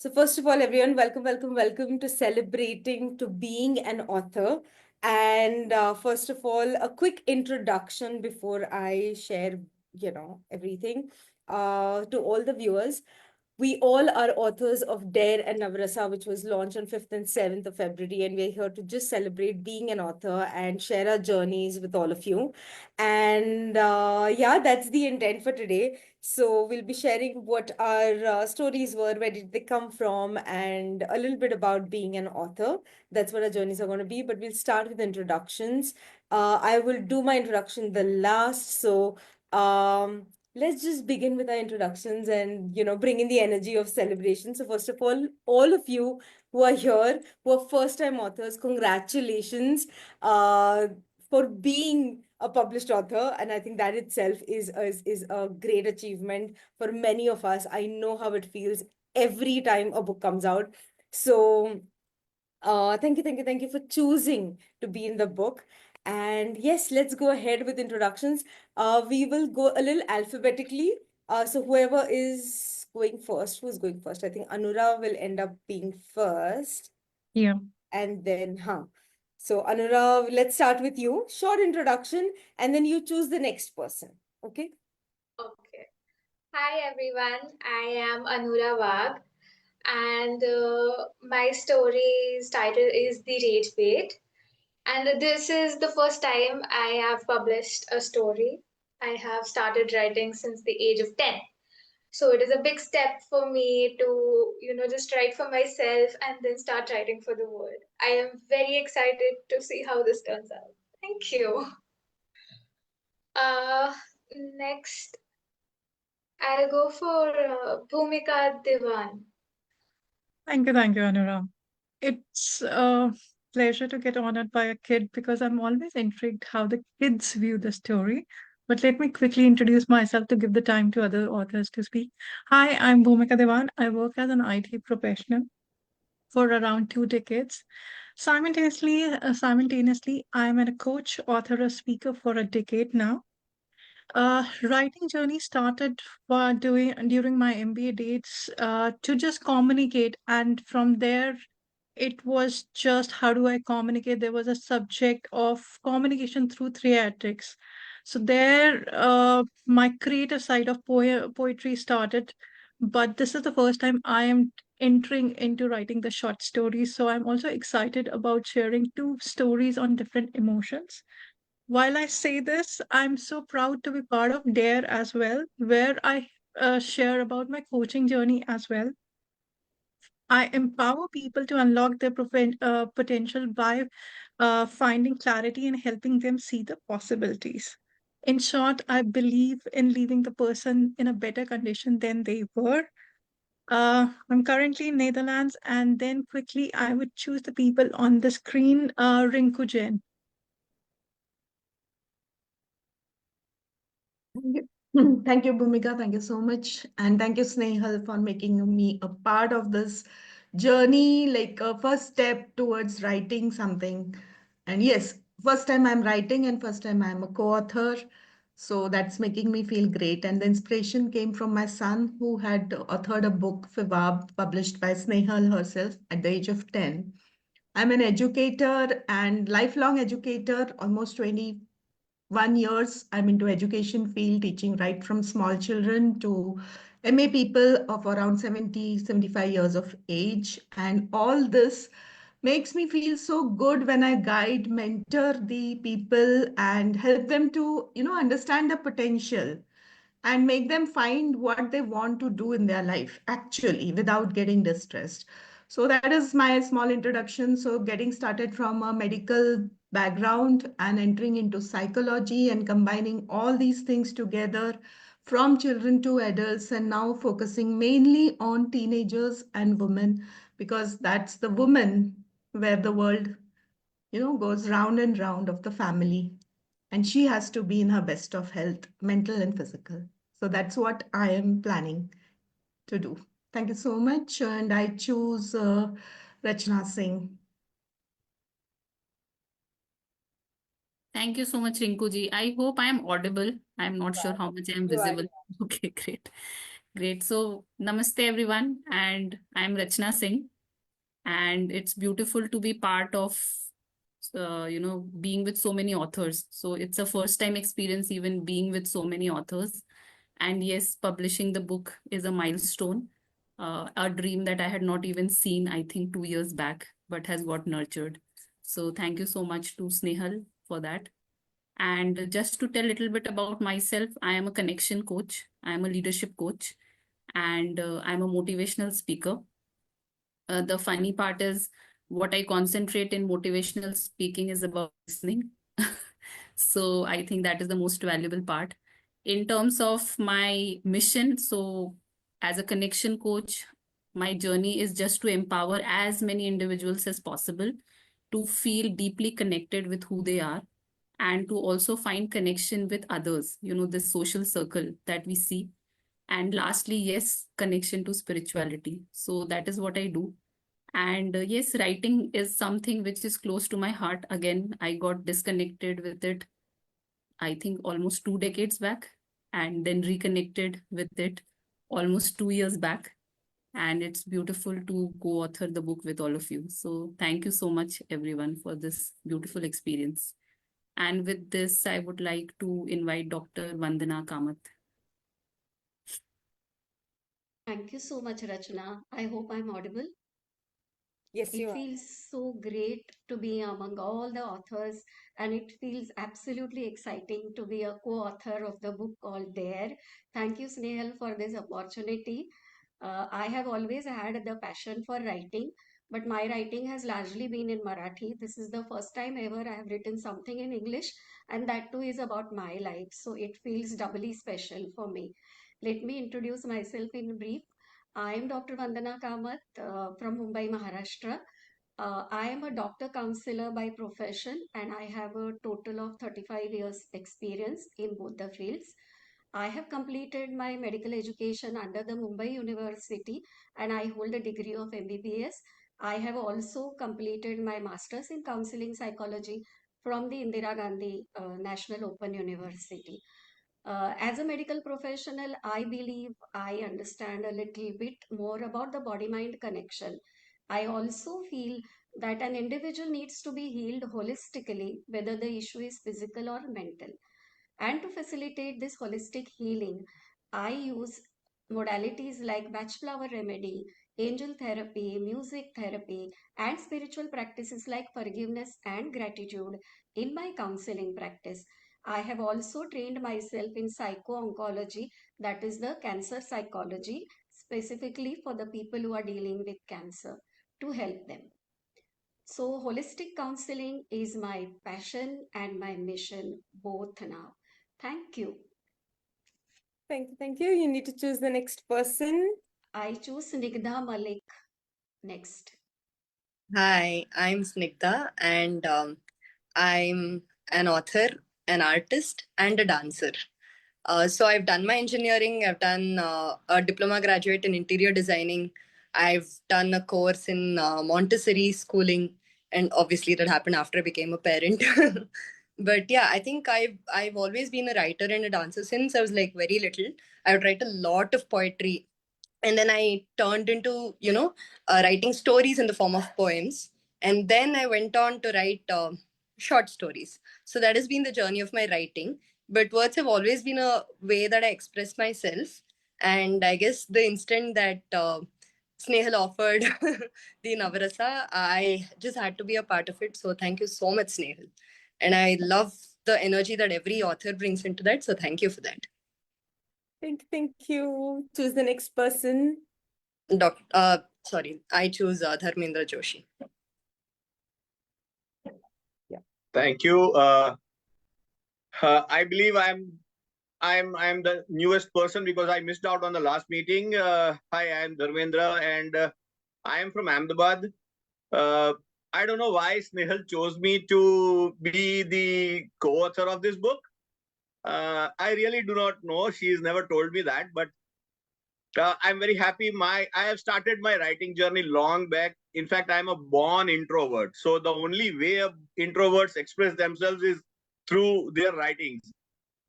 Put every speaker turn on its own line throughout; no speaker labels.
So first of all, everyone, welcome to celebrating to being an author. And first of all, a quick introduction before I share, everything to all the viewers. We all are authors of D.A.R.E and Navrasa, which was launched on 5th and 7th of February. And we're here to just celebrate being an author and share our journeys with all of you. And yeah, that's the intent for today. So we'll be sharing what our stories were, where did they come from, and a little bit about being an author. That's what our journeys are going to be. But we'll start with introductions. I will do my introduction the last. So let's just begin with our introductions and bring in the energy of celebration. So first of all of you who are here, who are first time authors, congratulations for being a published author. And I think that itself is a great achievement for many of us. I know how it feels every time a book comes out. So thank you for choosing to be in the book. And yes, let's go ahead with introductions. We will go a little alphabetically. So whoever is going first, who's going first? I think Anura will end up being first.
Yeah.
And then, So Anura, let's start with you. Short introduction, and then you choose the next person. Okay?
Okay. Hi everyone, I am Anura Wagh, and my story's title is The Rage Bait. And this is the first time I have published a story. I have started writing since the age of 10. So it is a big step for me to, just write for myself and then start writing for the world. I am very excited to see how this turns out. Thank you. Uh, Next, I'll go for Bhumika Diwan.
Thank you, Anura. It's a pleasure to get honored by a kid because I'm always intrigued how the kids view the story. But let me quickly introduce myself to give the time to other authors to speak. Hi, I'm Bhumika Devan. I work as an IT professional for around 2 decades. Simultaneously, I'm a coach, author, a speaker for a decade now. Writing journey started while during my MBA dates to just communicate, and from there, it was just how do I communicate. There was a subject of communication through theatrics. So there, my creative side of poetry started. But this is the first time I am entering into writing the short stories. So I'm also excited about sharing two stories on different emotions. While I say this, I'm so proud to be part of D.A.R.E as well, where I share about my coaching journey as well. I empower people to unlock their potential by finding clarity and helping them see the possibilities. In short, I believe in leaving the person in a better condition than they were. I'm currently in Netherlands, and then quickly I would choose the people on the screen. Rinku Jain.
Thank you. Thank you, Bhumika. Thank you so much. And thank you, Snehal, for making me a part of this journey, like a first step towards writing something. And yes, first time I'm writing and first time I'm a co-author. So that's making me feel great. And the inspiration came from my son who had authored a book, Fivab, published by Snehal herself at the age of 10. I'm an educator and lifelong educator, almost 21 years. I'm into education field, teaching right from small children to MA people of around 70, 75 years of age. And all this makes me feel so good when I guide, mentor the people and help them to, understand the potential and make them find what they want to do in their life actually without getting distressed. So that is my small introduction. So getting started from a medical background and entering into psychology and combining all these things together from children to adults, and now focusing mainly on teenagers and women, because that's the woman where the world, goes round and round of the family, and she has to be in her best of health, mental and physical. So that's what I am planning to do. Thank you so much. And I choose Rachna Singh.
Thank you so much, Rinku ji. I hope I am audible. I'm not sure how much I am
You are.
visible. Okay, great. Great. So, namaste everyone, and I'm Rachna Singh, and it's beautiful to be part of, being with so many authors. So it's a first time experience, even being with so many authors. And yes, publishing the book is a milestone, a dream that I had not even seen, I think, 2 years back, but has got nurtured. So thank you so much to Snehal for that. And just to tell a little bit about myself, I am a connection coach, I am a leadership coach, and I'm a motivational speaker. The funny part is, what I concentrate in motivational speaking is about listening. So I think that is the most valuable part. In terms of my mission, so as a connection coach, my journey is just to empower as many individuals as possible to feel deeply connected with who they are, and to also find connection with others, this social circle that we see. And lastly, yes, connection to spirituality. So that is what I do. And yes, writing is something which is close to my heart. Again, I got disconnected with it, I think, almost 2 decades back, and then reconnected with it almost 2 years back. And it's beautiful to co author the book with all of you. So thank you so much, everyone, for this beautiful experience. And with this, I would like to invite Dr. Vandana Kamath.
Thank you so much, Rachna. I hope I'm audible.
Yes, you
It
are.
feels so great to be among all the authors, and it feels absolutely exciting to be a co-author of the book called D.A.R.E. Thank you, Snehal, for this opportunity. I have always had the passion for writing, but my writing has largely been in Marathi. This is the first time ever I have written something in English, and that too is about my life. So it feels doubly special for me. Let me introduce myself in brief. I am Dr. Vandana Kamath from Mumbai, Maharashtra. I am a doctor counselor by profession, and I have a total of 35 years experience in both the fields. I have completed my medical education under the Mumbai University, and I hold a degree of MBBS. I have also completed my master's in counseling psychology from the Indira Gandhi National Open University. As a medical professional, I believe I understand a little bit more about the body mind connection. I also feel that an individual needs to be healed holistically, whether the issue is physical or mental. And to facilitate this holistic healing, I use modalities like Bach flower remedy, angel therapy, music therapy, and spiritual practices like forgiveness and gratitude in my counseling practice. I have also trained myself in psycho-oncology, that is the cancer psychology, specifically for the people who are dealing with cancer to help them. So, holistic counseling is my passion and my mission both now. Thank you.
Thank you. Thank you. You need to choose the next person.
I choose Nigdha Malik next.
Hi, I'm Snigdha, and I'm an author, an artist, and a dancer. So I've done my engineering, I've done a diploma graduate in interior designing, I've done a course in Montessori schooling, and obviously that happened after I became a parent. But yeah, I think I've always been a writer and a dancer since I was like very little. I would write a lot of poetry, and then I turned into writing stories in the form of poems, and then I went on to write short stories. So that has been the journey of my writing, but words have always been a way that I express myself. And I guess the instant that Snehal offered the Navarasa, I just had to be a part of it. So thank you so much, Snehal, and I love the energy that every author brings into that, so thank you for that.
Thank you. Choose the next person.
I choose Dharmendra Joshi.
Yeah.
Thank you. I believe I'm the newest person because I missed out on the last meeting. Hi, I'm Dharmendra, and I am from Ahmedabad. I don't know why Snehal chose me to be the co-author of this book. I really do not know. She's never told me that, but I'm very happy. I have started my writing journey long back. In fact, I'm a born introvert. So the only way introverts express themselves is through their writings.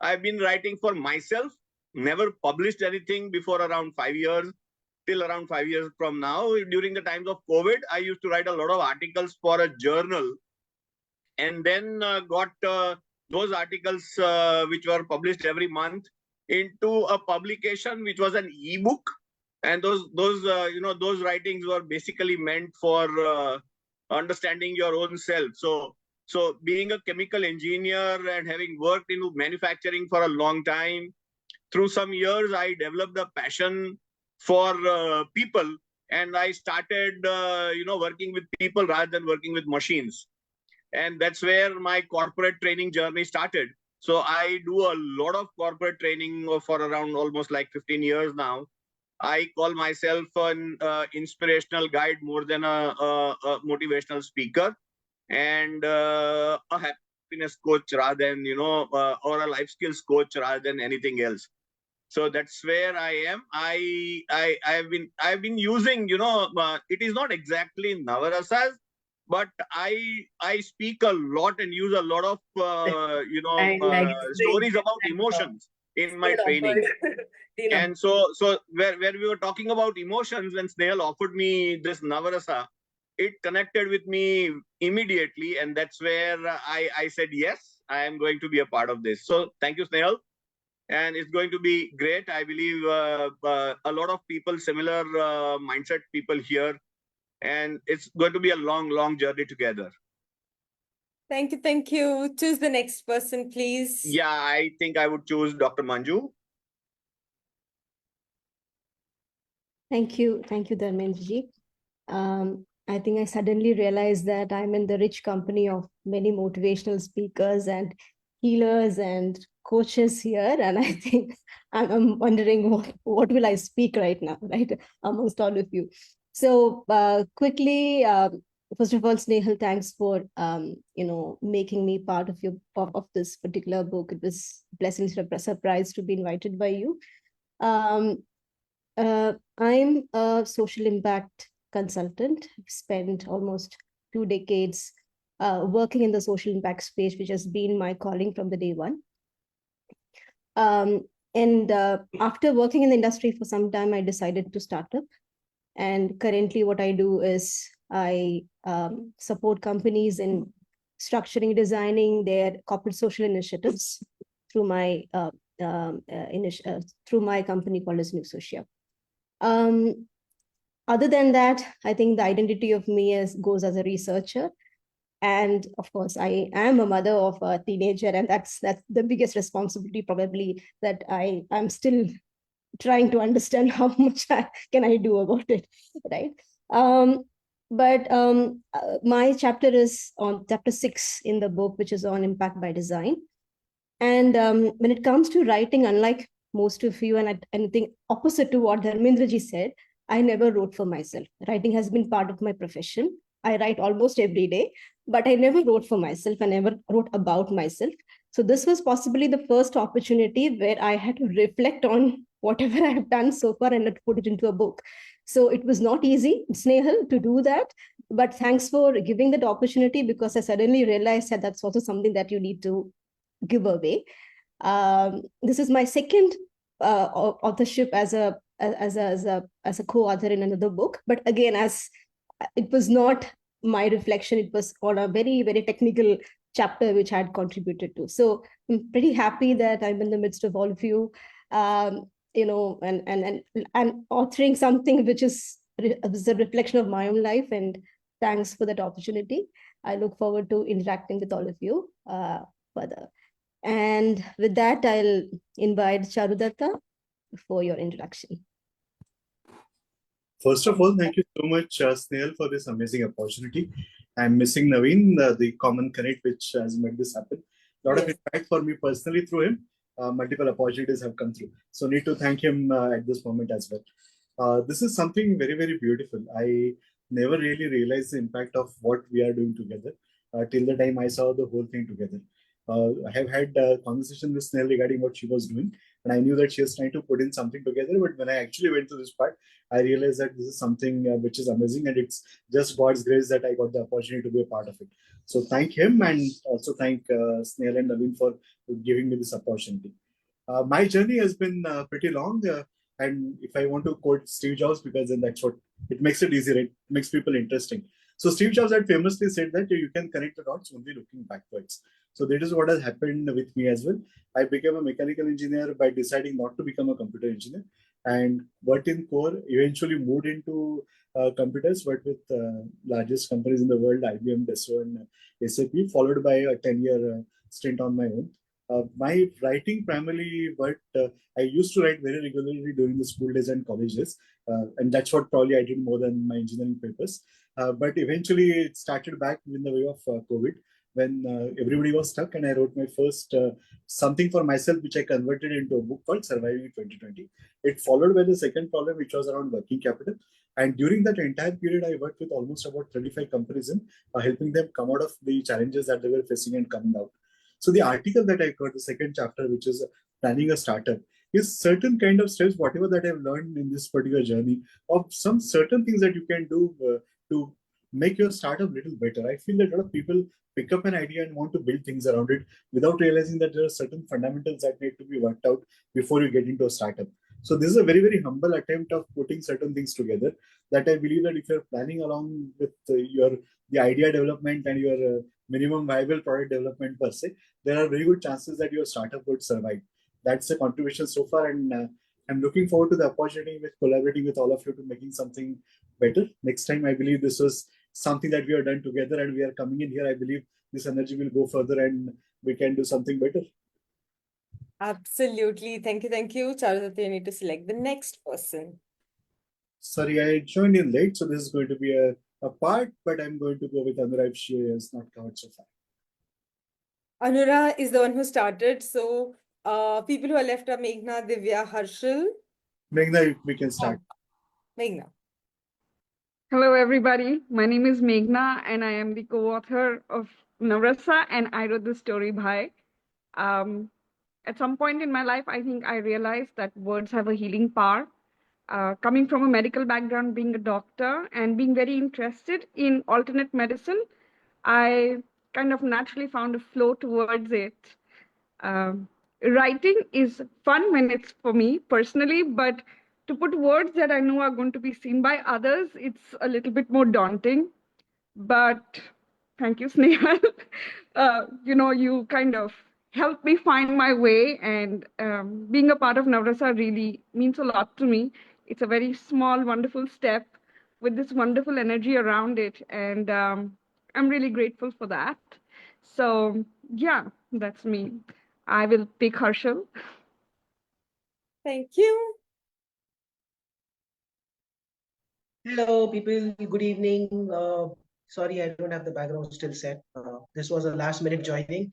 I've been writing for myself, never published anything before around 5 years, till around 5 years from now. During the times of COVID, I used to write a lot of articles for a journal, and then got those articles which were published every month into a publication which was an ebook. And those writings were basically meant for understanding your own self. So being a chemical engineer and having worked in manufacturing for a long time, through some years I developed a passion for people, and I started working with people rather than working with machines. And that's where my corporate training journey started. So I do a lot of corporate training for around almost like 15 years now. I call myself an inspirational guide more than a motivational speaker, and a happiness coach rather than or a life skills coach rather than anything else. So that's where I am. I've been using, it is not exactly Navarasas, but I speak a lot and use a lot of stories about emotions in my training. And so where we were talking about emotions, when Snehal offered me this Navarasa, it connected with me immediately, and that's where I said yes, I am going to be a part of this. So thank you, Snehal, and it's going to be great. I believe a lot of people, similar mindset people here, and it's going to be a long journey together.
Thank you, thank you. Choose the next person, please.
Yeah, I think I would choose Dr. Manju.
Thank you, Dharmendraji. I think I suddenly realized that I'm in the rich company of many motivational speakers and healers and coaches here, and I think I'm wondering what will I speak right now, right, amongst all of you. So quickly, first of all, Snehal, thanks for making me part of this particular book. It was a pleasant surprise to be invited by you. I'm a social impact consultant. I've spent almost 2 decades working in the social impact space, which has been my calling from the day one. And after working in the industry for some time, I decided to start up. And currently what I do is I support companies in structuring, designing their corporate social initiatives through my through my company called as New Social. Other than that, I think the identity of me goes as a researcher. And of course, I am a mother of a teenager, and that's the biggest responsibility probably that I'm still trying to understand how much can I do about it, right? My chapter is on chapter 6 in the book, which is on impact by design. And when it comes to writing, unlike most of you, and I think opposite to what Dharmendraji said, I never wrote for myself. Writing has been part of my profession. I write almost every day, but I never wrote for myself. I never wrote about myself. So this was possibly the first opportunity where I had to reflect on whatever I have done so far and put it into a book. So it was not easy, Snehal, to do that. But thanks for giving that opportunity, because I suddenly realized that that's also something that you need to give away. This is my second authorship as a co-author in another book, but again, as it was not my reflection, it was on a very technical chapter which I had contributed to. So I'm pretty happy that I'm in the midst of all of you, and authoring something which is a reflection of my own life. And thanks for that opportunity. I look forward to interacting with all of you further. And with that, I'll invite Charudatta for your introduction.
First of all, thank you so much, Snehal, for this amazing opportunity. I'm missing Naveen, the common connect which has made this happen. A lot of impact for me personally through him. Multiple opportunities have come through. So need to thank him at this moment as well. This is something very beautiful. I never really realized the impact of what we are doing together till the time I saw the whole thing together. I have had a conversation with Snehal regarding what she was doing, and I knew that she was trying to put in something together. But when I actually went to this part, I realized that this is something which is amazing, and it's just God's grace that I got the opportunity to be a part of it. So thank him, and also thank Snehal and Naveen for giving me this opportunity. My journey has been pretty long. And if I want to quote Steve Jobs, because then that's what it makes it easier, it makes people interesting. So Steve Jobs had famously said that you can connect the dots only looking backwards. So that is what has happened with me as well. I became a mechanical engineer by deciding not to become a computer engineer, and worked in core. Eventually moved into computers, worked with largest companies in the world, IBM, Dassault, and SAP, followed by a 10-year stint on my own. My writing primarily, but I used to write very regularly during the school days and college days, and that's what probably I did more than my engineering papers. But eventually, it started back in the way of COVID, when everybody was stuck, and I wrote my first something for myself, which I converted into a book called Surviving in 2020. It followed by the second problem, which was around working capital. And during that entire period, I worked with almost about 35 companies in helping them come out of the challenges that they were facing and coming out. So the article that I got, the second chapter, which is planning a startup, is certain kind of steps, whatever that I've learned in this particular journey, of some certain things that you can do to make your startup a little better. I feel that a lot of people pick up an idea and want to build things around it without realizing that there are certain fundamentals that need to be worked out before you get into a startup. So this is a very, very humble attempt of putting certain things together, that I believe that if you're planning along with the idea development and your minimum viable product development per se, there are very good chances that your startup would survive. That's the contribution so far, and I'm looking forward to the opportunity with collaborating with all of you to making something better. Next time, I believe this was something that we have done together, and we are coming in here. I believe this energy will go further, and we can do something better.
Absolutely. Thank you. Thank you. Charulata, you need to select the next person.
Sorry, I joined in late, so this is going to be a part, but I'm going to go with Anurag if she has not covered so far.
Anura is the one who started. So people who are left are Meghna, Divya, Harshal.
Meghna, we can start.
Meghna.
Hello, everybody. My name is Meghna, and I am the co-author of Navarasa, and I wrote the story by. At some point in my life, I think I realized that words have a healing power. Coming from a medical background, being a doctor, and being very interested in alternate medicine, I kind of naturally found a flow towards it. Writing is fun when it's for me personally, but to put words that I know are going to be seen by others, it's a little bit more daunting. But thank you, Snehal. You kind of helped me find my way, and being a part of Navrasa really means a lot to me. It's a very small, wonderful step with this wonderful energy around it, and I'm really grateful for that. So yeah, that's me. I will pick Harshal.
Thank you.
Hello, people. Good evening. Sorry, I don't have the background still set. This was a last minute joining.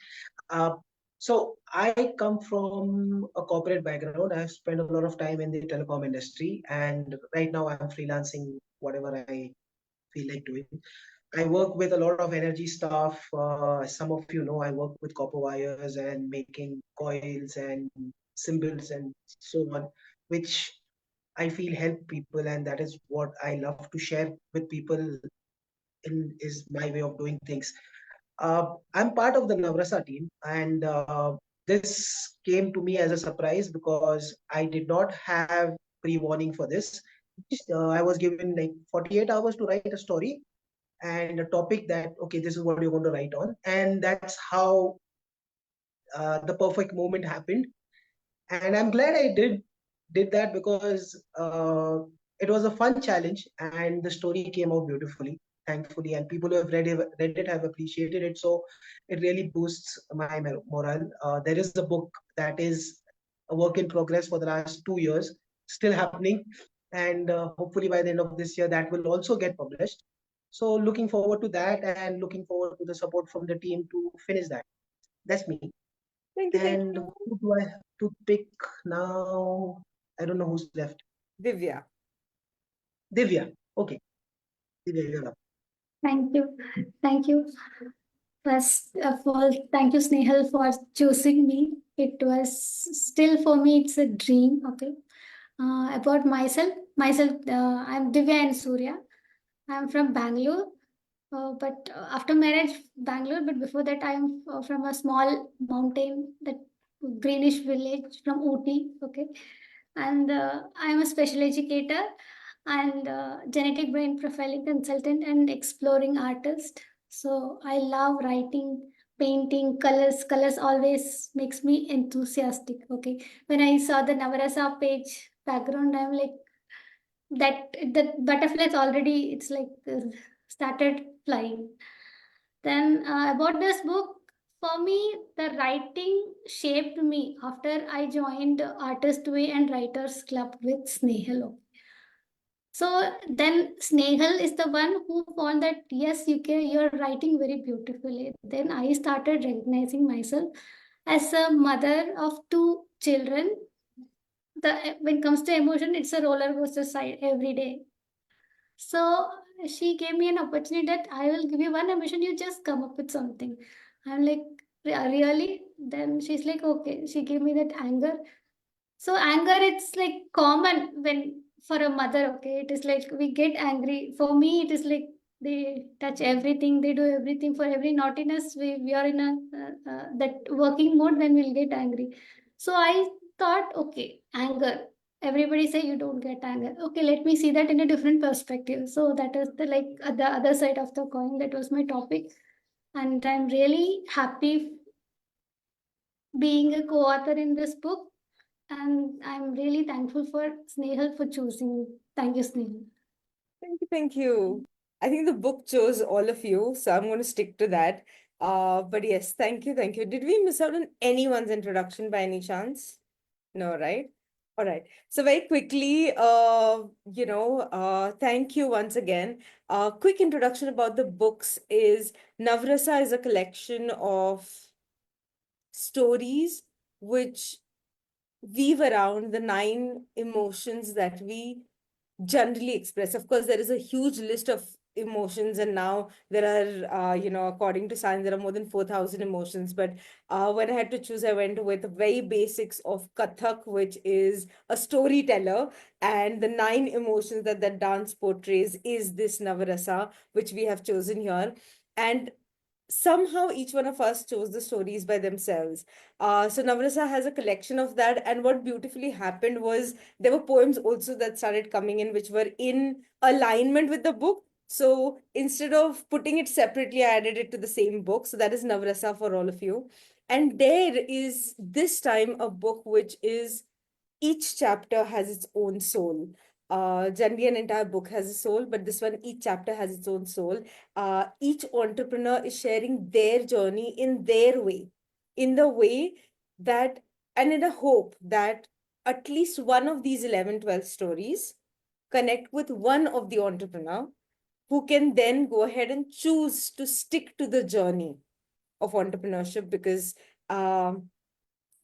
Uh, so I come from a corporate background. I've spent a lot of time in the telecom industry, and right now I'm freelancing whatever I feel like doing. I work with a lot of energy stuff. Some of you know I work with copper wires and making coils and symbols and so on, which I feel help people, and that is what I love to share with people. In is my way of doing things. I'm part of the Navrasa team, and this came to me as a surprise because I did not have pre-warning for this. I was given like 48 hours to write a story and a topic that okay, this is what you're going to write on, and that's how the perfect moment happened. And I'm glad I did that because it was a fun challenge and the story came out beautifully, thankfully, and people who have read it have appreciated it, so it really boosts my morale. There is a book that is a work in progress for the last 2 years, still happening, and hopefully by the end of this year that will also get published. So looking forward to that and looking forward to the support from the team to finish that. That's me.
Thank you. Thank
And
you.
who do I have to pick now? I don't know who's left.
Divya.
Divya. Okay. Divya, you're up.
Thank you. Thank you. First of all, thank you, Snehal, for choosing me. It was still for me, it's a dream. Okay. About myself, I'm Divya and Surya. I'm from Bangalore. But after marriage, Bangalore. But before that, I'm from a small mountain that greenish village from Ooty. Okay, and I'm a special educator and genetic brain profiling consultant and exploring artist. So I love writing, painting, colors. Colors always makes me enthusiastic. Okay, when I saw the Navarasa page background, I'm like that the butterflies already. It's like started flying. Then about this book, for me, the writing shaped me after I joined Artist Way and Writers Club with Snehal. So then Snehal is the one who found that yes, you're writing very beautifully. Then I started recognizing myself as a mother of two children. When it comes to emotion, it's a roller coaster side every day. So she gave me an opportunity that I will give you one ambition, you just come up with something. I'm like, Really? Then she's like, okay. She gave me that anger. So anger, it's like common when for a mother, okay. It is like we get angry. For me, it is like they touch everything, they do everything for every naughtiness. We are in a that working mode, then we'll get angry. So I thought, okay, anger. Everybody say you don't get anger. Okay, let me see that in a different perspective. So that is the other side of the coin. That was my topic, and I'm really happy being a co-author in this book, and I'm really thankful for Snehal for choosing me. Thank you, Snehal.
Thank you, thank you. I think the book chose all of you, so I'm going to stick to that. But yes, thank you, thank you. Did we miss out on anyone's introduction by any chance? No, right? All right. So very quickly, thank you once again. Quick introduction about the books is Navrasa is a collection of stories which weave around the 9 emotions that we generally express. Of course, there is a huge list of emotions, and now there are, according to science, there are more than 4,000 emotions. But when I had to choose, I went with the very basics of Kathak, which is a storyteller, and the 9 emotions that that dance portrays is this Navarasa, which we have chosen here. And somehow each one of us chose the stories by themselves. So Navrasa has a collection of that. And what beautifully happened was there were poems also that started coming in, which were in alignment with the book. So instead of putting it separately, I added it to the same book. So that is Navrasa for all of you. And there is this time a book which is each chapter has its own soul. Generally, an entire book has a soul, but this one, each chapter has its own soul. Each entrepreneur is sharing their journey in their way, in the way that, and in a hope that at least one of these 11, 12 stories connect with one of the entrepreneur who can then go ahead and choose to stick to the journey of entrepreneurship, because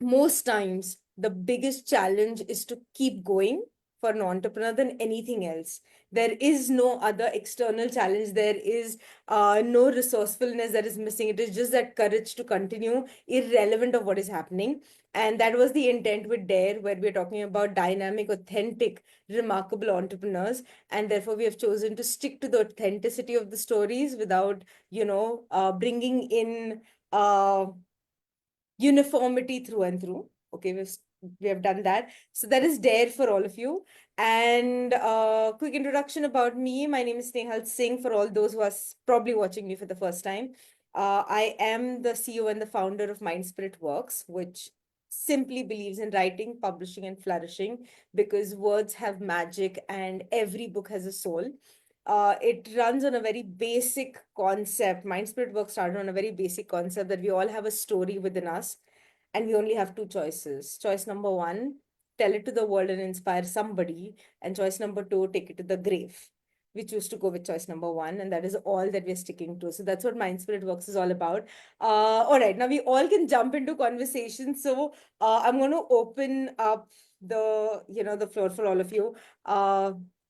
most times the biggest challenge is to keep going for an entrepreneur than anything else. There is no other external challenge. There is no resourcefulness that is missing. It is just that courage to continue irrelevant of what is happening. And that was the intent with D.A.R.E, where we're talking about dynamic, authentic, remarkable entrepreneurs. And therefore, we have chosen to stick to the authenticity of the stories without, bringing in uniformity through and through. Okay, we have done that. So that is D.A.R.E for all of you. And quick introduction about me. My name is Snehal Singh, for all those who are probably watching me for the first time. I am the CEO and the founder of Mind Spirit Works, which simply believes in writing, publishing, and flourishing, because words have magic and every book has a soul. It runs on a very basic concept. Mind Spirit Work started on a very basic concept that we all have a story within us, and we only have 2 choices. Choice number 1, tell it to the world and inspire somebody. And choice number 2, take it to the grave. We choose to go with choice number 1, and that is all that we're sticking to. So that's what Mind Spirit Works is all about. All right, now we all can jump into conversation. So I'm going to open up the floor for all of you.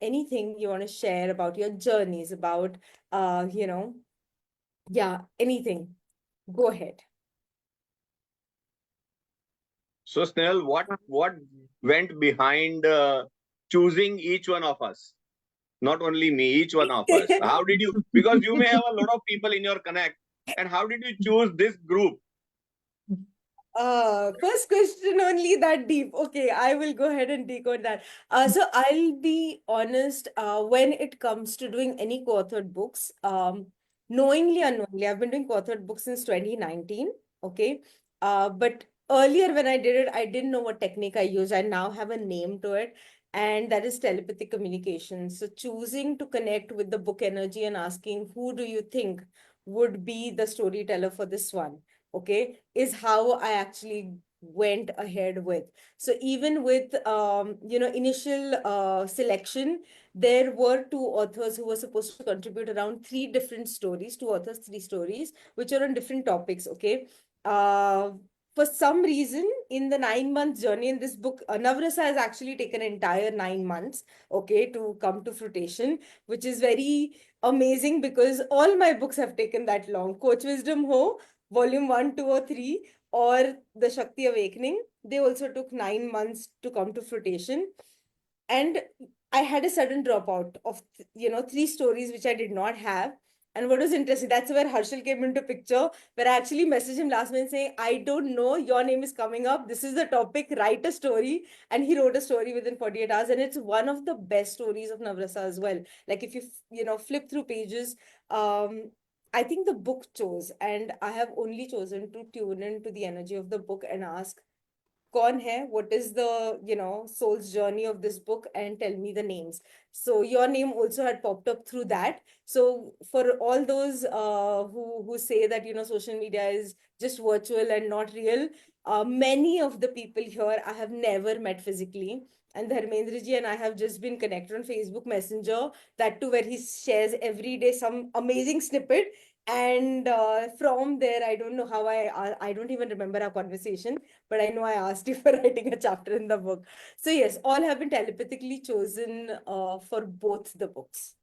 Anything you want to share about your journeys, about anything, go ahead.
So, Snehal, what went behind choosing each one of us? Not only me, each one of us. How did you? Because you may have a lot of people in your connect, and how did you choose this group?
First question only that deep. Okay, I will go ahead and decode that. So I'll be honest, when it comes to doing any co-authored books, knowingly, unknowingly, I've been doing co-authored books since 2019. Okay. But earlier when I did it, I didn't know what technique I use. I now have a name to it, and that is telepathic communication. So choosing to connect with the book energy and asking, who do you think would be the storyteller for this one? Okay, is how I actually went ahead with. So even with initial selection, there were two authors who were supposed to contribute around three different stories, two authors, three stories, which are on different topics. Okay. uh for some reason, in the 9 month journey in this book, Navrasa has actually taken an entire 9 months, okay, to come to fruition, which is very amazing because all my books have taken that long. Coach Wisdom Ho, volume 1, 2, or 3, or The Shakti Awakening, they also took 9 months to come to fruition. And I had a sudden dropout of three stories which I did not have. And what was interesting, that's where Harshal came into picture, where I actually messaged him last minute saying, I don't know, your name is coming up, this is the topic, write a story. And he wrote a story within 48 hours, and it's one of the best stories of Navrasa as well. Like if you flip through pages, um I think the book chose, and I have only chosen to tune into the energy of the book and ask, कौन है, what is the soul's journey of this book, and tell me the names. So your name also had popped up through that. So for all those who say that social media is just virtual and not real, many of the people here I have never met physically, and Dharmendra ji and I have just been connected on Facebook Messenger, that too where he shares every day some amazing snippet. And from there, I don't know how I don't even remember our conversation, but I know I asked you for writing a chapter in the book. So yes, all have been telepathically chosen for both the books.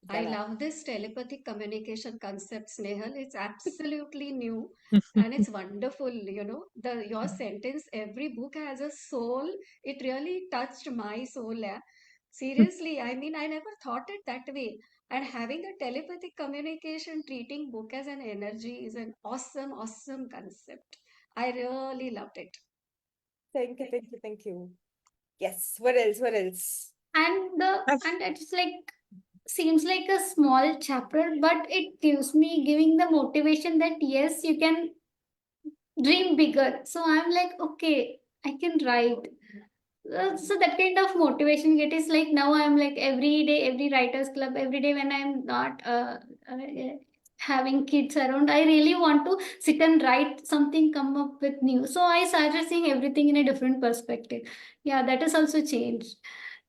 I
That
love this telepathic communication concept, Snehal. It's absolutely new and it's wonderful. Your sentence, every book has a soul. It really touched my soul. Yeah. Seriously, I mean, I never thought it that way. And having a telepathic communication, treating book as an energy is an awesome, awesome concept. I really loved it.
Thank you, thank you, thank you. Yes. What else? What else?
And it's like seems like a small chapter, but it gives me giving the motivation that yes, you can dream bigger. So I'm like, okay, I can write. So that kind of motivation get is like now I'm like every day, every writers club, every day when I'm not having kids around, I really want to sit and write something, come up with new. So I started seeing everything in a different perspective. Yeah, that has also changed.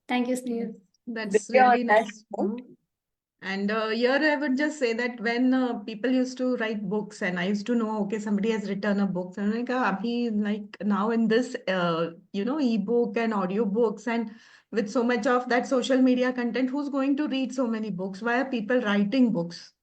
Thank you, Sneha.
That's
Divya, on
really
that
nice.
note,
And here I would just say that when people used to write books, and I used to know, okay, somebody has written a book. And I'm like, abhi, like now in this, ebook and audio books, and with so much of that social media content, who's going to read so many books? Why are people writing books?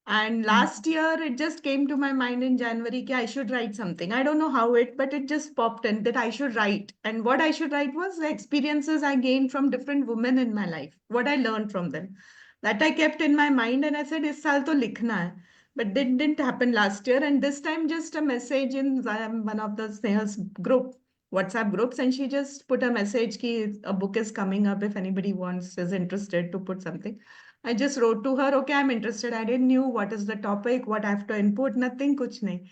And last year, it just came to my mind in January that I should write something. I don't know how but it just popped in that I should write. And what I should write was the experiences I gained from different women in my life, what I learned from them. That I kept in my mind, and I said, "Is saal to likhna hai." But that didn't happen last year. And this time, just a message in one of the Snehal's group, WhatsApp groups, and she just put a message that a book is coming up if anybody is interested to put something. I just wrote to her, okay, I'm interested. I didn't knew what is the topic, what I have to input, nothing, kuch nahi.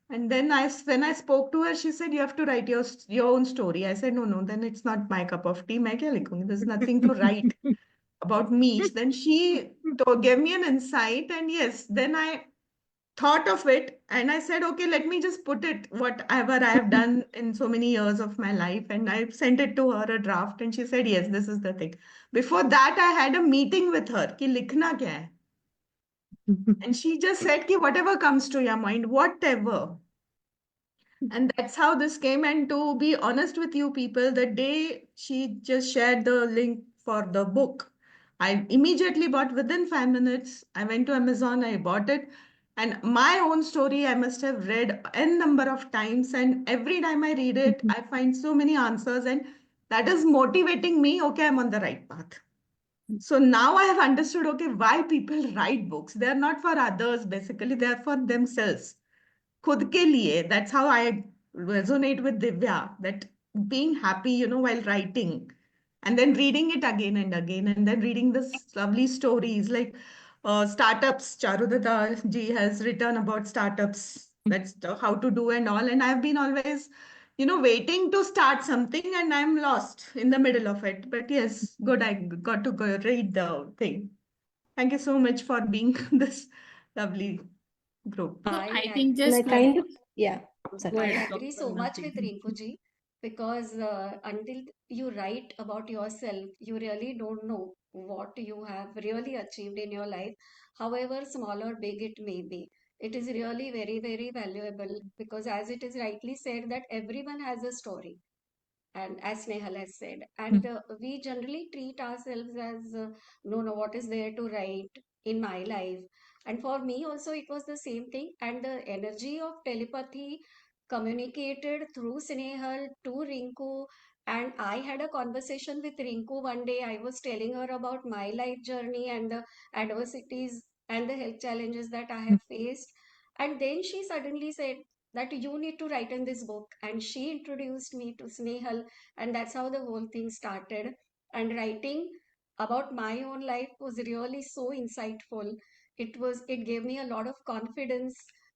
And then when I spoke to her, she said, you have to write your own story. I said, no, then it's not my cup of tea. मैं क्या लिखूंगी? There's nothing to write about me. Then she gave me an insight, and yes, then I thought of it and I said, okay, let me just put it whatever I have done in so many years of my life. And I sent it to her a draft, and she said, yes, this is the thing. Before that, I had a meeting with her कि लिखना क्या है? And she just said कि whatever comes to your mind, whatever. And that's how this came. And to be honest with you people, the day she just shared the link for the book, I immediately bought within 5 minutes. I went to Amazon, I bought it. And my own story, I must have read n number of times. And every time I read it, I find so many answers. And that is motivating me. Okay, I'm on the right path. So now I have understood, okay, why people write books. They are not for others, basically, they are for themselves. खुद के लिए. That's how I resonate with Divya, that being happy, while writing, and then reading it again and again, and then reading this lovely stories like startups. Charudata ji has written about startups. That's how to do and all. And I've been always, waiting to start something, and I'm lost in the middle of it. But yes, good. I got to go read the thing. Thank you so much for being this lovely group.
So
I
I think
agree.
And I
just
kind of, yeah,
go
sorry.
I
ahead,
agree
Dr.
so much with
Naveen.
Rinkuji because until you write about yourself, you really don't know what you have really achieved in your life, however small or big it may be. It is really very, very valuable because, as it is rightly said, that everyone has a story, and as Snehal has said, and we generally treat ourselves as no, what is there to write in my life? And for me also, it was the same thing. And the energy of telepathy communicated through Snehal to Rinku. And I had a conversation with Rinku one day. I was telling her about my life journey and the adversities and the health challenges that I have faced. And then she suddenly said, that you need to write in this book. And she introduced me to Snehal, and that's how the whole thing started. And writing about my own life was really so insightful. It gave me a lot of confidence.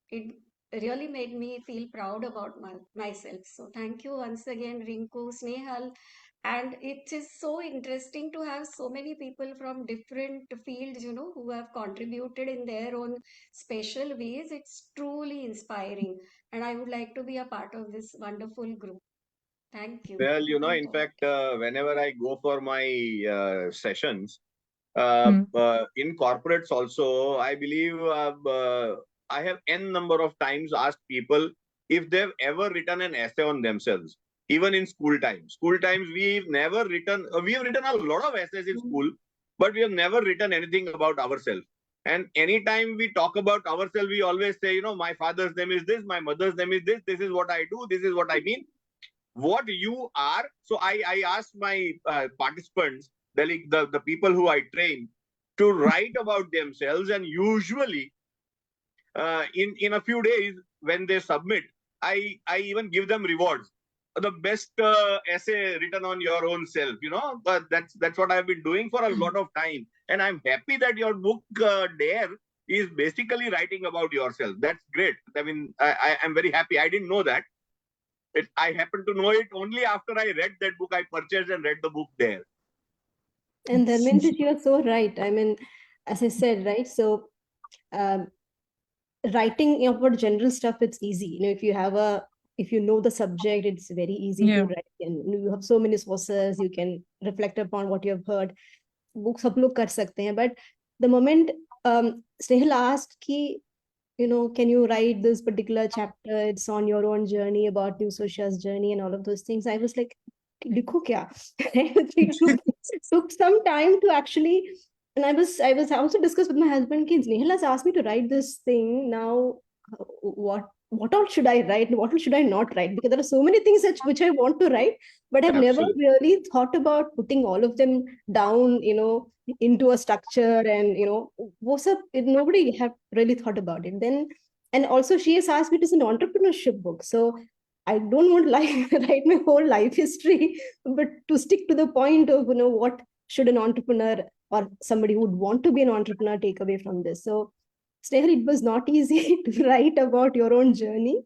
It really made me feel proud about myself. So thank you once again, Rinku, Snehal. And it is so interesting to have so many people from different fields, who have contributed in their own special ways. It's truly inspiring. And I would like to be a part of this wonderful group. Thank you.
Well,
Looking
in
forward.
fact, whenever I go for my sessions, in corporates also, I believe I have n number of times asked people if they've ever written an essay on themselves. Even in school times. School times, we have written a lot of essays in school, but we have never written anything about ourselves. And anytime we talk about ourselves, we always say, my father's name is this, my mother's name is this is what I do, this is what I mean. What you are. So I asked my participants, the people who I train, to write about themselves, and usually in a few days when they submit, I even give them rewards. The best essay written on your own self, but that's what I've been doing for a lot of time, and I'm happy that your book D.A.R.E is basically writing about yourself. That's great. I mean, I am very happy. I didn't know that. I happened to know it only after I read that book. I purchased and read the book there.
And Dharmendra, you are so right. I mean, as I said, right? So, um, writing about general stuff, it's easy. If you know the subject, it's very easy to write. And you have so many sources, you can reflect upon what you have heard. Books सब लोग कर सकते हैं. But the moment Snehal asked कि, can you write this particular chapter? It's on your own journey, about New Socia's journey and all of those things. I was like, लिखो क्या? It took some time to actually, and I was also discussed with my husband, kids, Snehal has asked me to write this thing. Now, what all should I write? What all should I not write? Because there are so many things which I want to write, but I've never
Absolutely.
really thought about putting all of them down, into a structure, and what's up, nobody have really thought about it then. And also she has asked me, it is an entrepreneurship book, so I don't want write my whole life history, but to stick to the point of what should an entrepreneur or somebody who would want to be an entrepreneur take away from this. So Snehal, it was not easy to write about your own journey.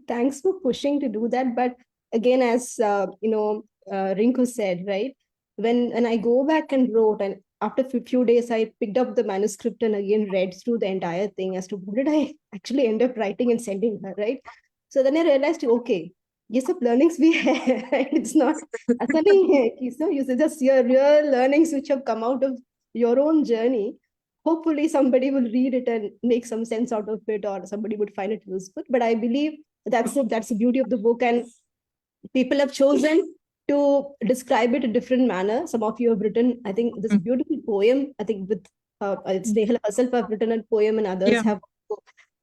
Thanks for pushing to do that. But again, as Rinku said, right? When I go back and wrote, and after a few days, I picked up the manuscript and again read through the entire thing as to what did I actually end up writing and sending her, right? So then I realized, okay, ये सब learnings भी है, right? It's not ऐसा नहीं है कि you see just your real learnings which have come out of your own journey. Hopefully somebody will read it and make some sense out of it, or somebody would find it useful. But I believe that's the beauty of the book, and people have chosen to describe it a different manner. Some of you have written, I think, this beautiful poem. I think with Snehal herself have written a poem, and others have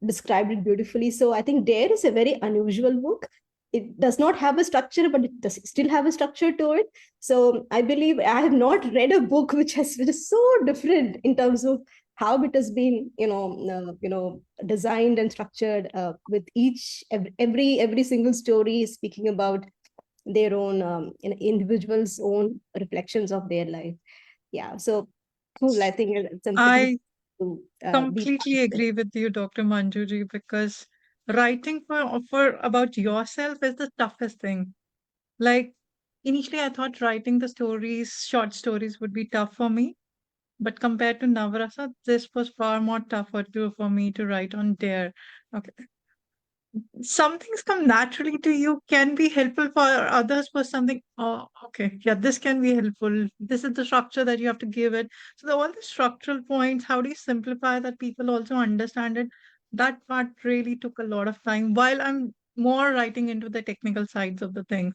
described it beautifully. So I think D.A.R.E is a very unusual book. It does not have a structure, but it does still have a structure to it. So I believe I have not read a book which is so different in terms of how it has been, designed and structured, with every single story speaking about their own, individuals' own reflections of their life. Yeah, so cool. I think it's a privilege
I
to be part
completely
of this.
agree with you, Dr. Manjuji, because writing for about yourself is the toughest thing. Like initially, I thought writing the stories, short stories, would be tough for me. But compared to Navarasa, this was far more tougher for me to write on D.A.R.E. Okay. Some things come naturally to you, can be helpful for others, but something, oh, okay, yeah, this can be helpful. This is the structure that you have to give it. So all the structural points, how do you simplify that people also understand it? That part really took a lot of time while I'm more writing into the technical sides of the thing.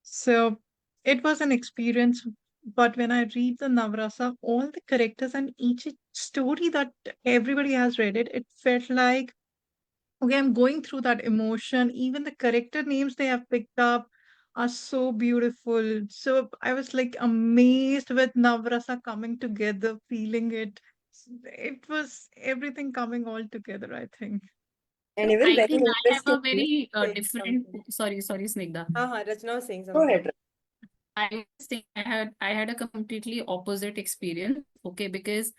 So it was an experience. But when I read the Navrasa, all the characters and each story that everybody has read it, it felt like, okay, I'm going through that emotion. Even the character names they have picked up are so beautiful. So I was like amazed with Navrasa coming together, feeling it. It was everything coming all together, I think.
And even
I
very
think I have a
interestingly,
very
Saying
different.
something.
Sorry, Snigdha.
Rachna was saying
go
something.
ahead.
I was saying I had a completely opposite experience. Okay, because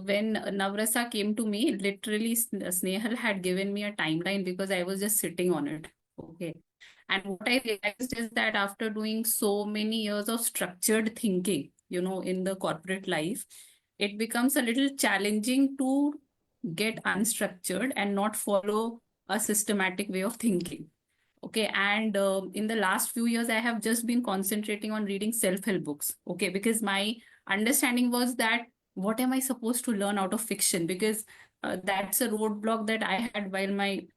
when Navrasa came to me, literally Snehal had given me a timeline because I was just sitting on it. Okay. And what I realized is that after doing so many years of structured thinking, in the corporate life, it becomes a little challenging to get unstructured and not follow a systematic way of thinking. Okay, and in the last few years, I have just been concentrating on reading self-help books. Okay, because my understanding was that what am I supposed to learn out of fiction? Because that's a roadblock that I had while my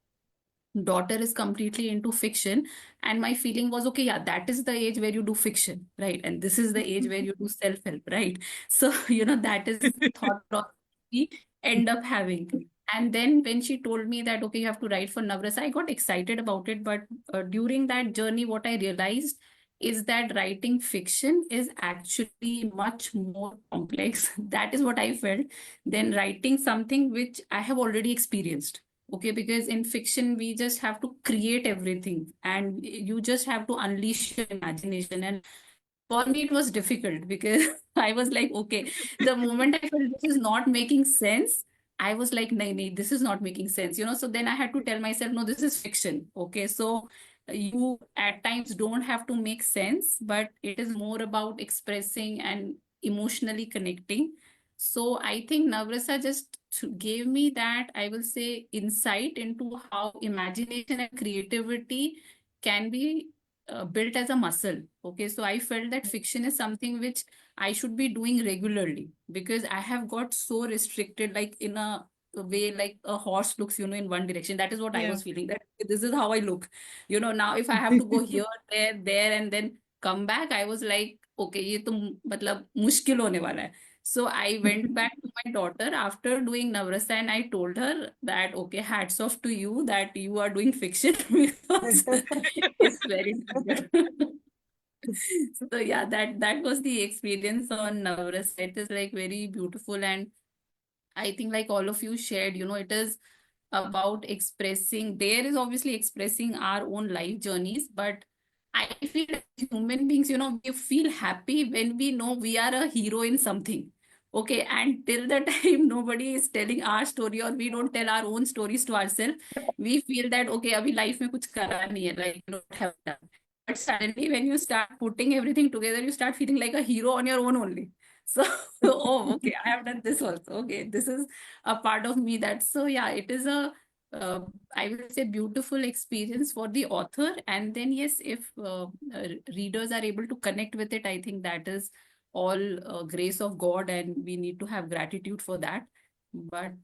daughter is completely into fiction, and my feeling was, okay, yeah, that is the age where you do fiction, right? And this is the age where you do self-help, right? So that is the thought process we end up having. And then when she told me that, okay, you have to write for Navrasa, I got excited about it. But during that journey, what I realized is that writing fiction is actually much more complex. That is what I felt, than writing something which I have already experienced. Okay, because in fiction we just have to create everything and you just have to unleash your imagination. And for me it was difficult because I was like, okay, the moment I felt this is not making sense, I was like, nay, nay, this is not making sense, so then I had to tell myself, no, this is fiction. Okay, so you at times don't have to make sense, but it is more about expressing and emotionally connecting. So I think Navrasa just gave me that, I will say, insight into how imagination and creativity can be built as a muscle. Okay, so I felt that fiction is something which I should be doing regularly because I have got so restricted, like in a way like a horse looks, in one direction. That is what I
Yeah.
was feeling, that this is how I look. Now if I have to go here, there, and then come back, I was like, okay, ये तो मतलब मुश्किल होने वाला है. So I went back to my daughter after doing Navrasa and I told her that, okay, hats off to you that you are doing fiction because it's very difficult. So yeah, that was the experience on Navrasa. It is like very beautiful, and I think like all of you shared, it is about expressing. There is obviously expressing our own life journeys, but I feel as human beings, we feel happy when we know we are a hero in something. Okay, and till the time nobody is telling our story or we don't tell our own stories to ourselves, we feel that okay, abhi life में कुछ करा नहीं है, like what have done. But suddenly when you start putting everything together, you start feeling like a hero on your own only. So, oh, okay, I have done this also. Okay, this is a part of me. So yeah, it is a uh, I will say beautiful experience for the author. And then yes, if readers are able to connect with it, I think that is all grace of God, and we need to have gratitude for that. But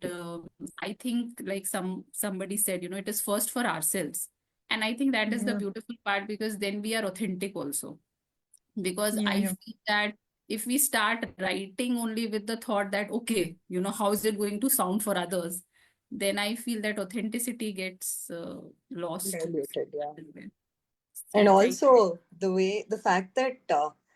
I think like somebody said, it is first for ourselves, and I think that is the
Yeah.
beautiful part because then we are authentic also. Because
Yeah.
I
Yeah.
feel that if we start writing only with the thought that, okay, how is it going to sound for others, then I feel that authenticity gets lost.
Diluted, yeah.
So
And
yes,
also the fact that,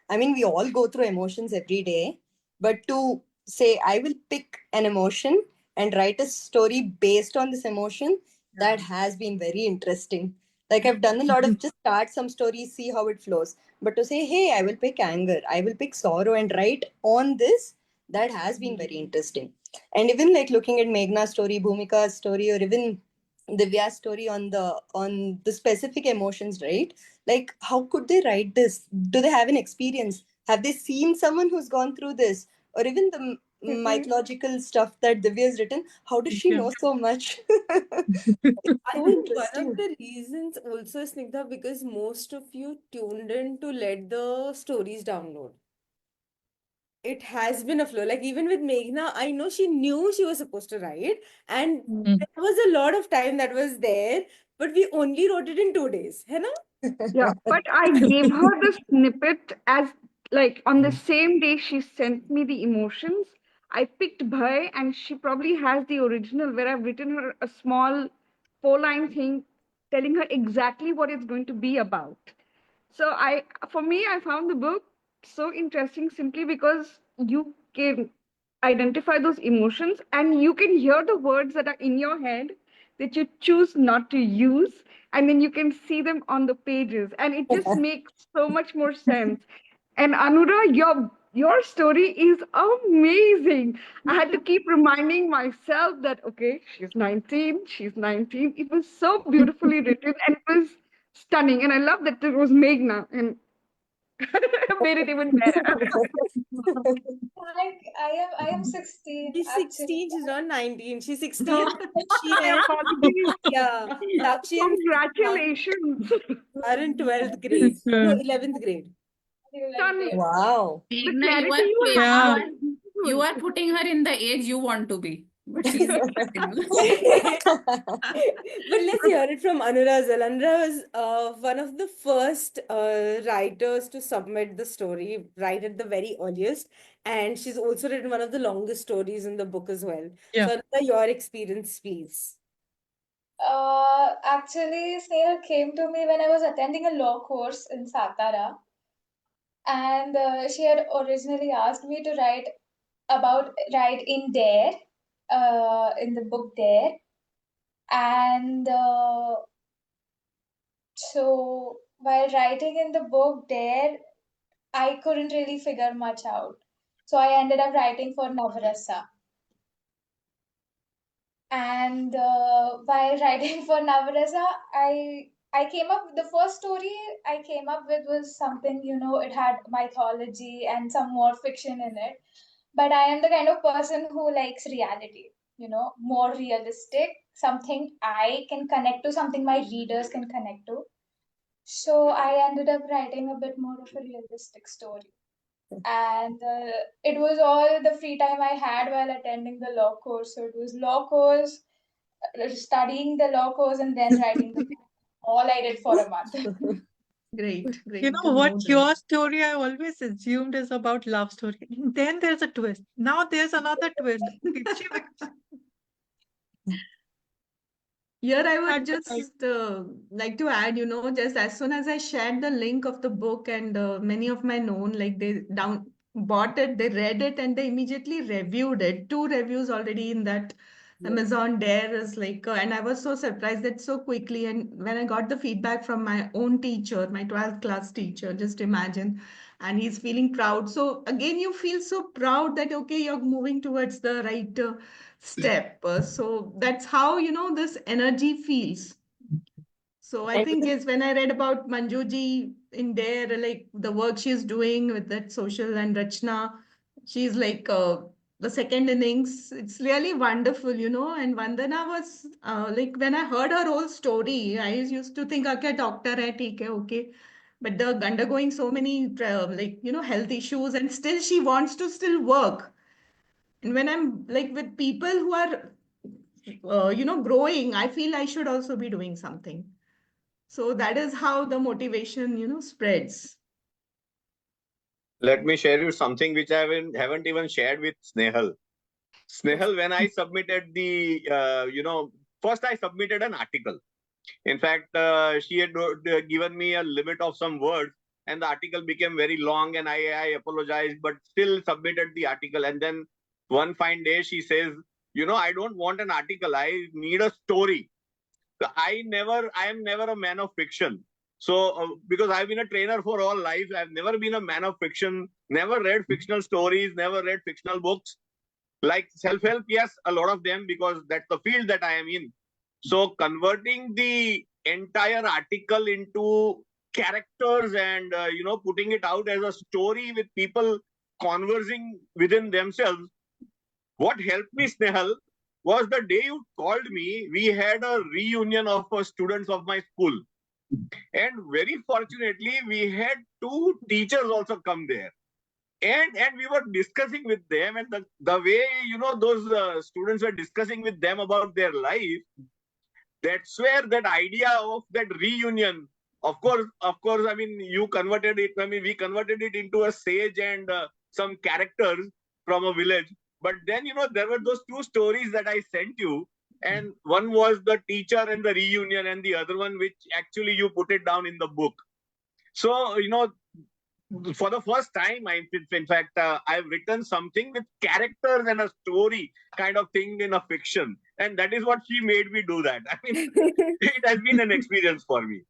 I mean, we all go through emotions every day, but to say, I will pick an emotion and write a story based on this emotion, that has been very interesting. Like I've done a lot of just start some stories, see how it flows. But to say, hey, I will pick anger, I will pick sorrow and write on this, that has been very interesting. And even like looking at Meghna's story, Bhumika's story, or even Divya's story on the specific emotions, right? Like, how could they write this? Do they have an experience? Have they seen someone who's gone through this? Or even the mythological stuff that Divya has written, how does she
Yeah.
know so much?
I
So
think one of
interesting.
the reasons also, Snigdha, because most of you tuned in to let the stories download. It has been a flow. Like even with Meghna, I know she knew she was supposed to write, and
Mm.
there was a lot of time that was there, but we only wrote it in 2 days. है ना?
Yeah, but I gave her the snippet as like on the same day she sent me the emotions. I picked Bhai and she probably has the original where I've written her a small 4-line thing telling her exactly what it's going to be about. So for me, I found the book so interesting simply because you can identify those emotions and you can hear the words that are in your head that you choose not to use, and then you can see them on the pages, and it just makes so much more sense. And Anura, your story is amazing. I had to keep reminding myself that okay, she's 19, she's 19. It was so beautifully written and it was stunning. And I love that it was Meghna and made it even better.
Like I am 16
She's
actually.
16, she's not 19. She's 16. She
My
and
apologies.
yeah, Sakshi and Snigdha
Congratulations.
are in 12th grade. No, 11th grade.
Stunning.
Wow.
The
Meghna, you
clarity
are
you
playing.
have
Yeah.
is
You
beautiful.
are putting her in the age you want to be, but she's
But let's hear it from Anura as well. Anura was one of the first writers to submit the story right at the very earliest. And she's also written one of the longest stories in the book as well.
Yeah.
So, Anura, your experience, please.
Actually, Snehal came to me when I was attending a law course in Satara, and she had originally asked me to write in D.A.R.E, in the book D.A.R.E, and so while writing in the book D.A.R.E, I couldn't really figure much out. So I ended up writing for Navarasa. And while writing for Navarasa, I came up the first story I came up with was something, it had mythology and some more fiction in it. But I am the kind of person who likes reality, more realistic, something I can connect to, something my readers can connect to. So I ended up writing a bit more of a realistic story. And it was all the free time I had while attending the law course. So it was law course, studying the law course, and then writing the book. All I did for a month.
Great,
You
great
know
to
what?
know this.
Your story I always assumed is about love story. Then there's a twist. Now there's another twist. Okay, she
Here, I
had
would
the right.
just like to add, just as soon as I shared the link of the book, and many of my known, like they down bought it, they read it, and they immediately reviewed it. Two reviews already in that Amazon there is like, and I was so surprised that so quickly. And when I got the feedback from my own teacher, my 12th class teacher, just imagine, and he's feeling proud. So again, you feel so proud that, okay, you're moving towards the right step. So that's how, this energy feels. So I
And
think yes, when I read about Manjuji in there, like the work she's doing with that social and Rachna, she's like the second innings. It's really wonderful, And Vandana was like when I heard her whole story, I used to think, okay, doctor hai, theek hai, okay. But the undergoing so many like health issues, and still she wants to still work. And when I'm like with people who are growing, I feel I should also be doing something. So that is how the motivation, spreads.
Let me share you something which I haven't even shared with Snehal. Snehal, when I submitted first I submitted an article. In fact, she had given me a limit of some words, and the article became very long, and I apologized, but still submitted the article. And then one fine day she says, I don't want an article. I need a story. I am never a man of fiction. So, because I've been a trainer for all life, I've never been a man of fiction, never read fictional stories, never read fictional books. Like self-help, yes, a lot of them, because that's the field that I am in. So converting the entire article into characters and, putting it out as a story with people conversing within themselves, what helped me, Snehal, was the day you called me. We had a reunion of students of my school. And very fortunately, we had two teachers also come there. And we were discussing with them, and the way, those students were discussing with them about their life, that's where that idea of that reunion, of course, I mean, we converted it into a sage and some characters from a village. But then, there were those two stories that I sent you, and one was the teacher and the reunion, and the other one, which actually you put it down in the book. So, for the first time, in fact, I've written something with characters and a story kind of thing in a fiction. And that is what she made me do that. I mean, it has been an experience for me.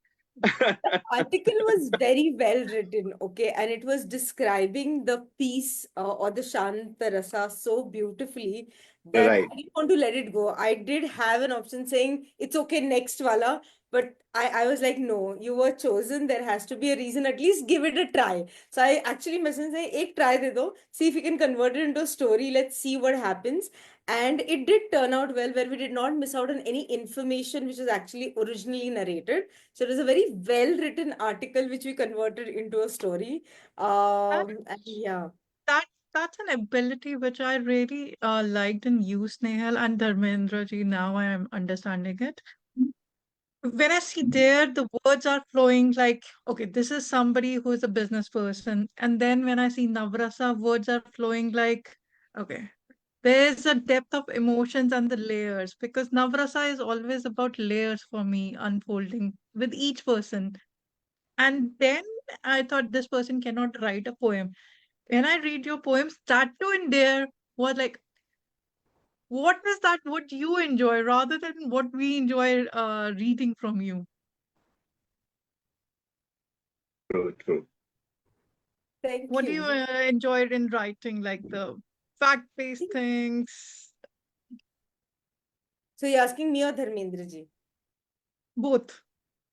The article was very well written, okay, and it was describing the piece or the Shanta Rasa so beautifully that
Right.
I didn't want to let it go. I did have an option saying it's okay, next wala, but I was like, no, you were chosen. There has to be a reason. At least give it a try. So I actually messaged saying, "Ek try de do. See if you can convert it into a story. Let's see what happens." And it did turn out well, where we did not miss out on any information which was actually originally narrated. So it was a very well written article which we converted into a story.
That,
And yeah.
that that's an ability which I really liked in you, Snehal and Dharmendra ji. Now I am understanding it. When I see there, the words are flowing like, okay, this is somebody who is a business person. And then when I see Navrasa, words are flowing like, okay, there's a depth of emotions and the layers, because Navrasa is always about layers for me unfolding with each person. And then I thought this person cannot write a poem. When I read your poems, that too in there was like, what is that what you enjoy rather than what we enjoy reading from you?
True, true.
Thank
What do you
you.
enjoy in writing, like the fact-based things?
So you're asking me or Dharmendra ji?
Both.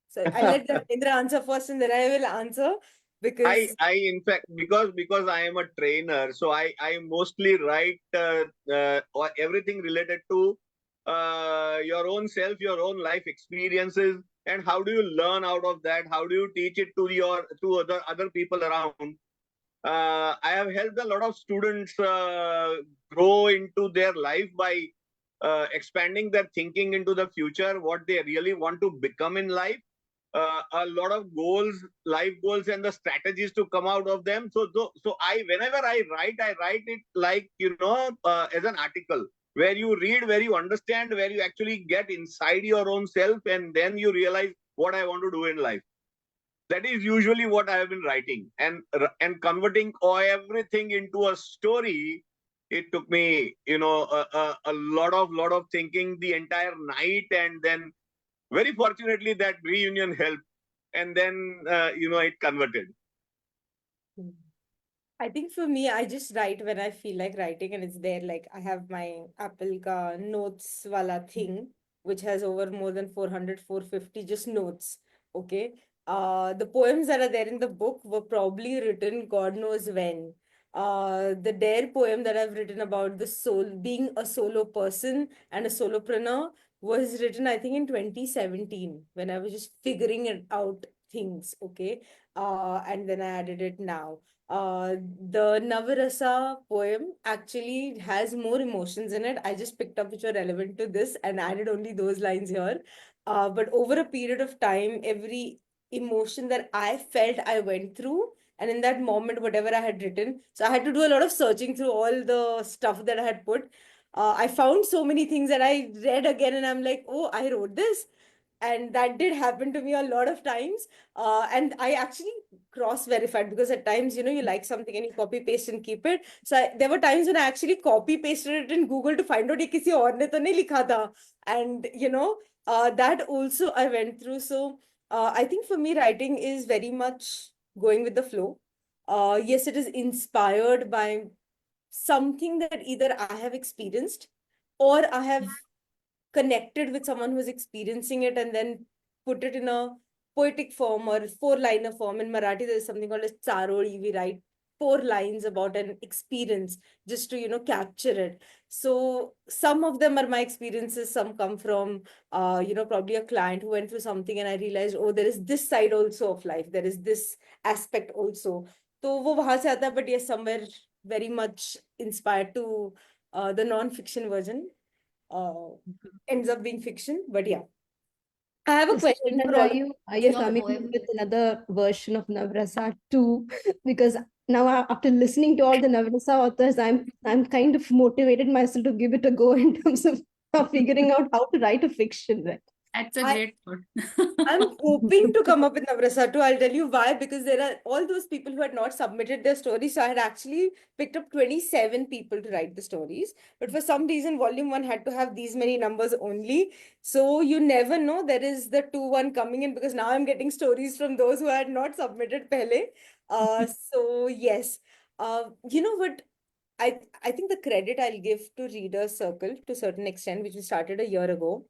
So I'll let Dharmendra answer first and then I will answer because
In fact, because I am a trainer, so I mostly write or everything related to your own self, your own life experiences, and how do you learn out of that? How do you teach it to other people around? I have helped a lot of students grow into their life by expanding their thinking into the future, what they really want to become in life, a lot of goals, life goals, and the strategies to come out of them. So whenever I write it like, as an article where you read, where you understand, where you actually get inside your own self, and then you realize what I want to do in life. That is usually what I have been writing, and converting everything into a story. It took me, a lot of thinking the entire night, and then very fortunately that reunion helped, and then it converted.
I think for me, I just write when I feel like writing, and it's there. Like I have my Apple ka notes wala thing, which has over more than 400, 450 just notes. Okay. The poems that are there in the book were probably written God knows when. The Dare poem that I've written about the soul, being a solo person and a solopreneur, was written, I think, in 2017 when I was just figuring it out things. Okay. And then I added it now. The Navarasa poem actually has more emotions in it. I just picked up which were relevant to this and added only those lines here. But over a period of time, every emotion that I felt I went through, and in that moment, whatever I had written. So I had to do a lot of searching through all the stuff that I had put. I found so many things that I read again, and I'm like, oh, I wrote this. And that did happen to me a lot of times. And I actually cross-verified, because at times, you like something and you copy paste and keep it. So there were times when I actually copy pasted it in Google to find out ye kisi aur ne to nahi likha tha. And that also I went through. So I think for me, writing is very much going with the flow. Yes, it is inspired by something that either I have experienced, or I have connected with someone who's experiencing it and then put it in a poetic form or four-liner form. In Marathi, there's something called as charoli. We write 4 lines about an experience just to, capture it. So some of them are my experiences. Some come from, probably a client who went through something and I realized, oh, there is this side also of life. There is this aspect also. तो वो वहां से आता है, but yes, somewhere very much inspired to the non-fiction version. uh, Ends up being fiction. But yeah, I have a
So,
question for
Snehal,
all.
are you
Yes,
No
coming
please.
up
poem.
with another version of Navrasa too? Because now after listening to all the Navrasa authors, I'm kind of motivated myself to give it a go in terms of figuring out how to write a fiction, right?
That's a
I
great thought.
I'm hoping to come up with Navrasa too. I'll tell you why, because there are all those people who had not submitted their stories. So I had actually picked up 27 people to write the stories. But for some reason, volume one had to have these many numbers only. So you never know. There is the 2-1 coming in, because now I'm getting stories from those who had not submitted pehle. So yes. You know what? I think the credit I'll give to Reader Circle to a certain extent, which we started a year ago.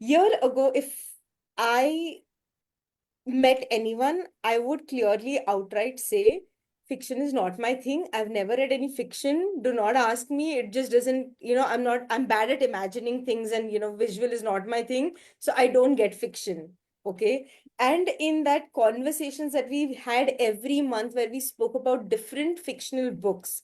Year ago, if I met anyone, I would clearly outright say fiction is not my thing. I've never read any fiction. Do not ask me. It just doesn't, I'm bad at imagining things, and, visual is not my thing. So I don't get fiction. Okay. And in that conversations that we had every month where we spoke about different fictional books,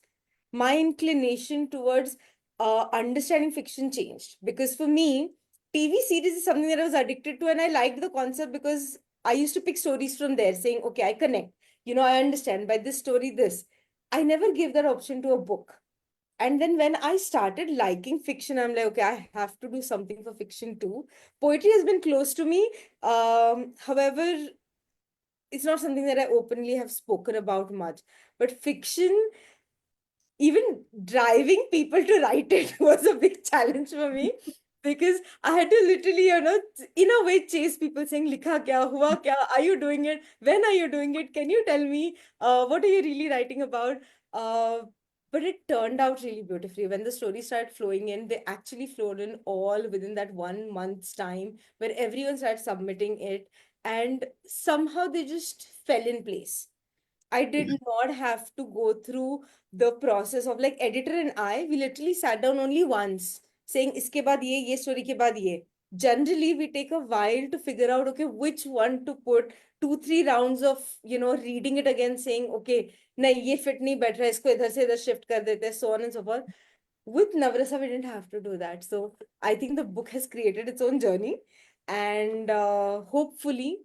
my inclination towards understanding fiction changed. Because for me, TV series is something that I was addicted to, and I liked the concept because I used to pick stories from there, saying, okay, I connect. I understand by this story, this. I never gave that option to a book. And then when I started liking fiction, I'm like, okay, I have to do something for fiction too. Poetry has been close to me. However, it's not something that I openly have spoken about much. But fiction, even driving people to write it was a big challenge for me, because I had to literally, in a way, chase people saying, Likha kya, hua kya, are you doing it? When are you doing it? Can you tell me? What are you really writing about? Uh, but it turned out really beautifully. When the story started flowing in, they actually flowed in all within that 1 month's time, where everyone started submitting it. And somehow they just fell in place. I did not have to go through the process of, like, editor and I, we literally sat down only once saying, iske baad ye story ke baad ye. Generally, we take a while to figure out, okay, which one to put, 2-3 rounds of, reading it again, saying, okay, nahi, ye fit nahi बैठ रहा है, इसको इधर से इधर shift कर देते हैं, so on and so forth. With Navrasa, we didn't have to do that. So I think the book has created its own journey, and hopefully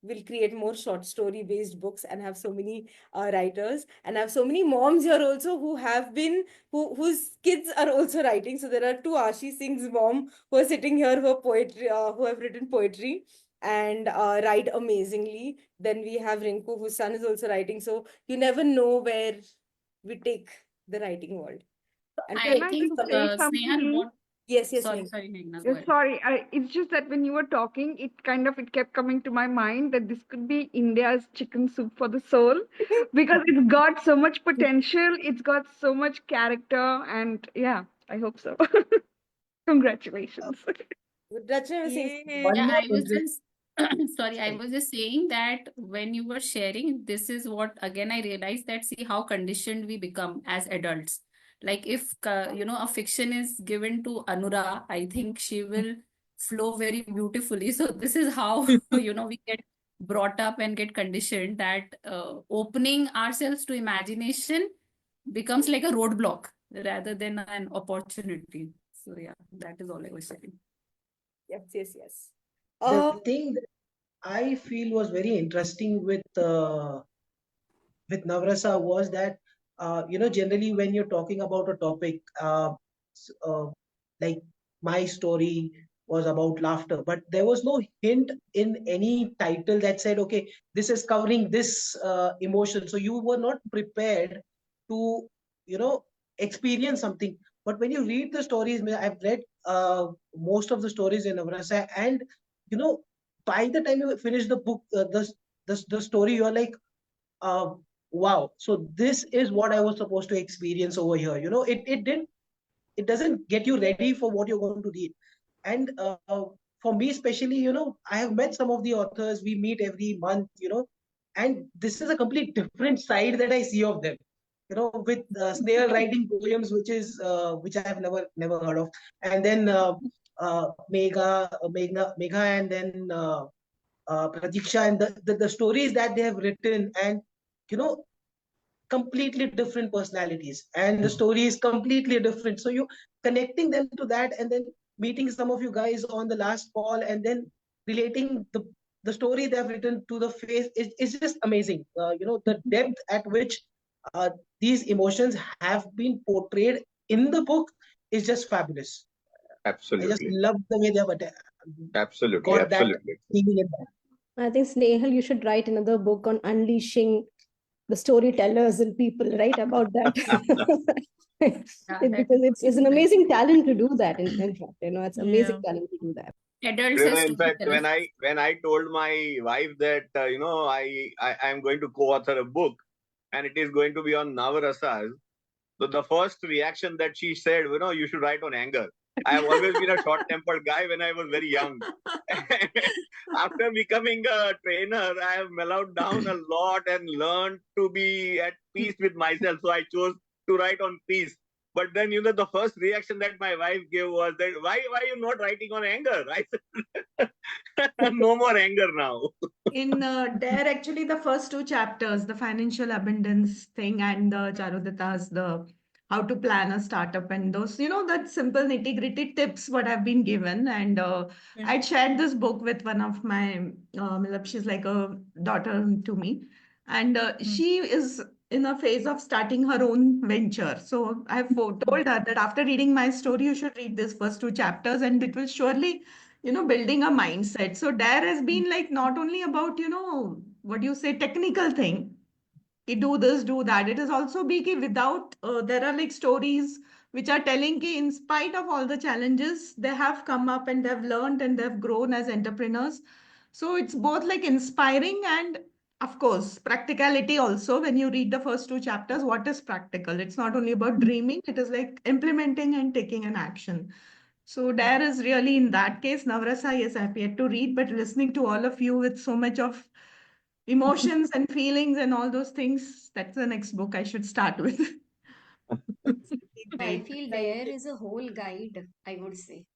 will create more short story based books and have so many writers, and have so many moms here also who have been whose kids are also writing. So there are two Ashi Singh's mom who are sitting here, who are poetry, who have written poetry and write amazingly. Then we have Rinku, whose son is also writing. So you never know where we take the writing world. And
Can
I
I
think,
just say
Snehal,
something?
what?
yes,
Sorry,
Meg.
sorry, Meghna, go
Yes,
ahead.
sorry. It's just that when you were talking, it kept coming to my mind that this could be India's chicken soup for the soul, because it's got so much potential, it's got so much character, and yeah, I hope so. Congratulations.
Rachna was saying something.
One
Yeah,
more
I was
interest.
just sorry, I
Sorry.
was just saying that when you were sharing, this is what again I realized, that see how conditioned we become as adults. Like if a fiction is given to Anura, I think she will flow very beautifully. So this is how we get brought up and get conditioned, that opening ourselves to imagination becomes like a roadblock rather than an opportunity. So yeah, that is all I was saying.
Yes.
The
uh
thing that I feel was very interesting with Navrasa was that generally when you're talking about a topic like my story was about laughter, but there was no hint in any title that said, okay, this is covering this emotion. So you were not prepared to, you know, experience something. But when you read the stories, I've read most of the stories in Navarasa, and you know, by the time you finish the book, the story, you're like, uh, wow. So this is what I was supposed to experience over here. You know, it doesn't get you ready for what you're going to read. And for me especially, you know, I have met some of the authors, we meet every month, you know, and this is a complete different side that I see of them, you know, with Snail writing poems, which I have never heard of. And then Megha, and then Pratiksha, and the stories that they have written, and you know, completely different personalities, and the story is completely different. So you connecting them to that, and then meeting some of you guys on the last call, and then relating the story they have written to the face is just amazing. You know, the depth at which uh, these emotions have been portrayed in the book is just fabulous. I just
Absolutely.
love the way they have
Absolutely.
got that
Absolutely.
feeling in that.
I think Snehal, you should write another book on unleashing the storytellers and people, right? About that. Because it's an amazing talent to do that. In fact, you know, it's amazing
Yeah.
talent to do that.
Adults
You know,
as
in fact,
storytellers.
when I told my wife that you know, I am going to co-author a book, and it is going to be on Navarasas. So the first reaction that she said, you know, you should write on anger. I have always been a short-tempered guy when I was very young. After becoming a trainer, I have mellowed down a lot and learned to be at peace with myself. So I chose to write on peace. But then, you know, the first reaction that my wife gave was that, why are you not writing on anger? I said, no more anger now.
In D.A.R.E, actually, the first two chapters, the financial abundance thing and the Charudatta's, the how to plan a startup and those, you know, that simple nitty-gritty tips what have been given. And I'd shared this book with one of my, she's like a daughter to me. And she is in a phase of starting her own venture. So I've told her that after reading my story, you should read this first two chapters, and it will surely, you know, building a mindset. So there has been like not only about, you know, what do you say, technical thing, कि do this, do that. It is also be कि without, there are like stories which are telling कि in spite of all the challenges, they have come up and they've learned and they've grown as entrepreneurs. So it's both like inspiring and, of course, practicality also. When you read the first two chapters, what is practical? It's not only about dreaming, it is like implementing and taking an action. So there is really, in that case, Navrasa, yes, I've yet to read, but listening to all of you with so much of emotions and feelings and all those things, that's the next book I should start with.
I
Great.
feel
Thank
there
you.
is a whole guide, I would say.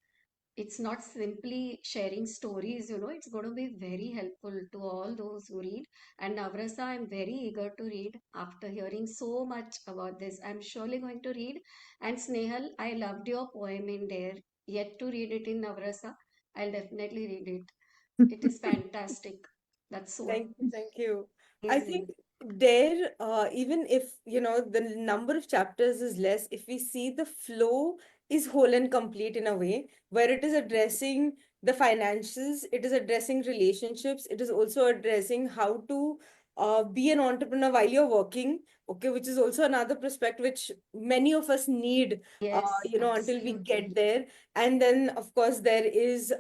It's not simply sharing stories, it's going to be very helpful to all those who read. And Navrasa, I'm very eager to read after hearing so much about this. I'm surely going to read. And Snehal, I loved your poem in there. Yet to read it in Navrasa. I'll definitely read it. It is fantastic. That's so
Thank you, thank you. I think
amazing.
there, even if, you know, the number of chapters is less, if we see the flow is whole and complete in a way where it is addressing the finances, it is addressing relationships, it is also addressing how to be an entrepreneur while you're working, okay, which is also another perspective which many of us need,
Yes,
you know, until we
absolutely.
get there. And then, of course, there is,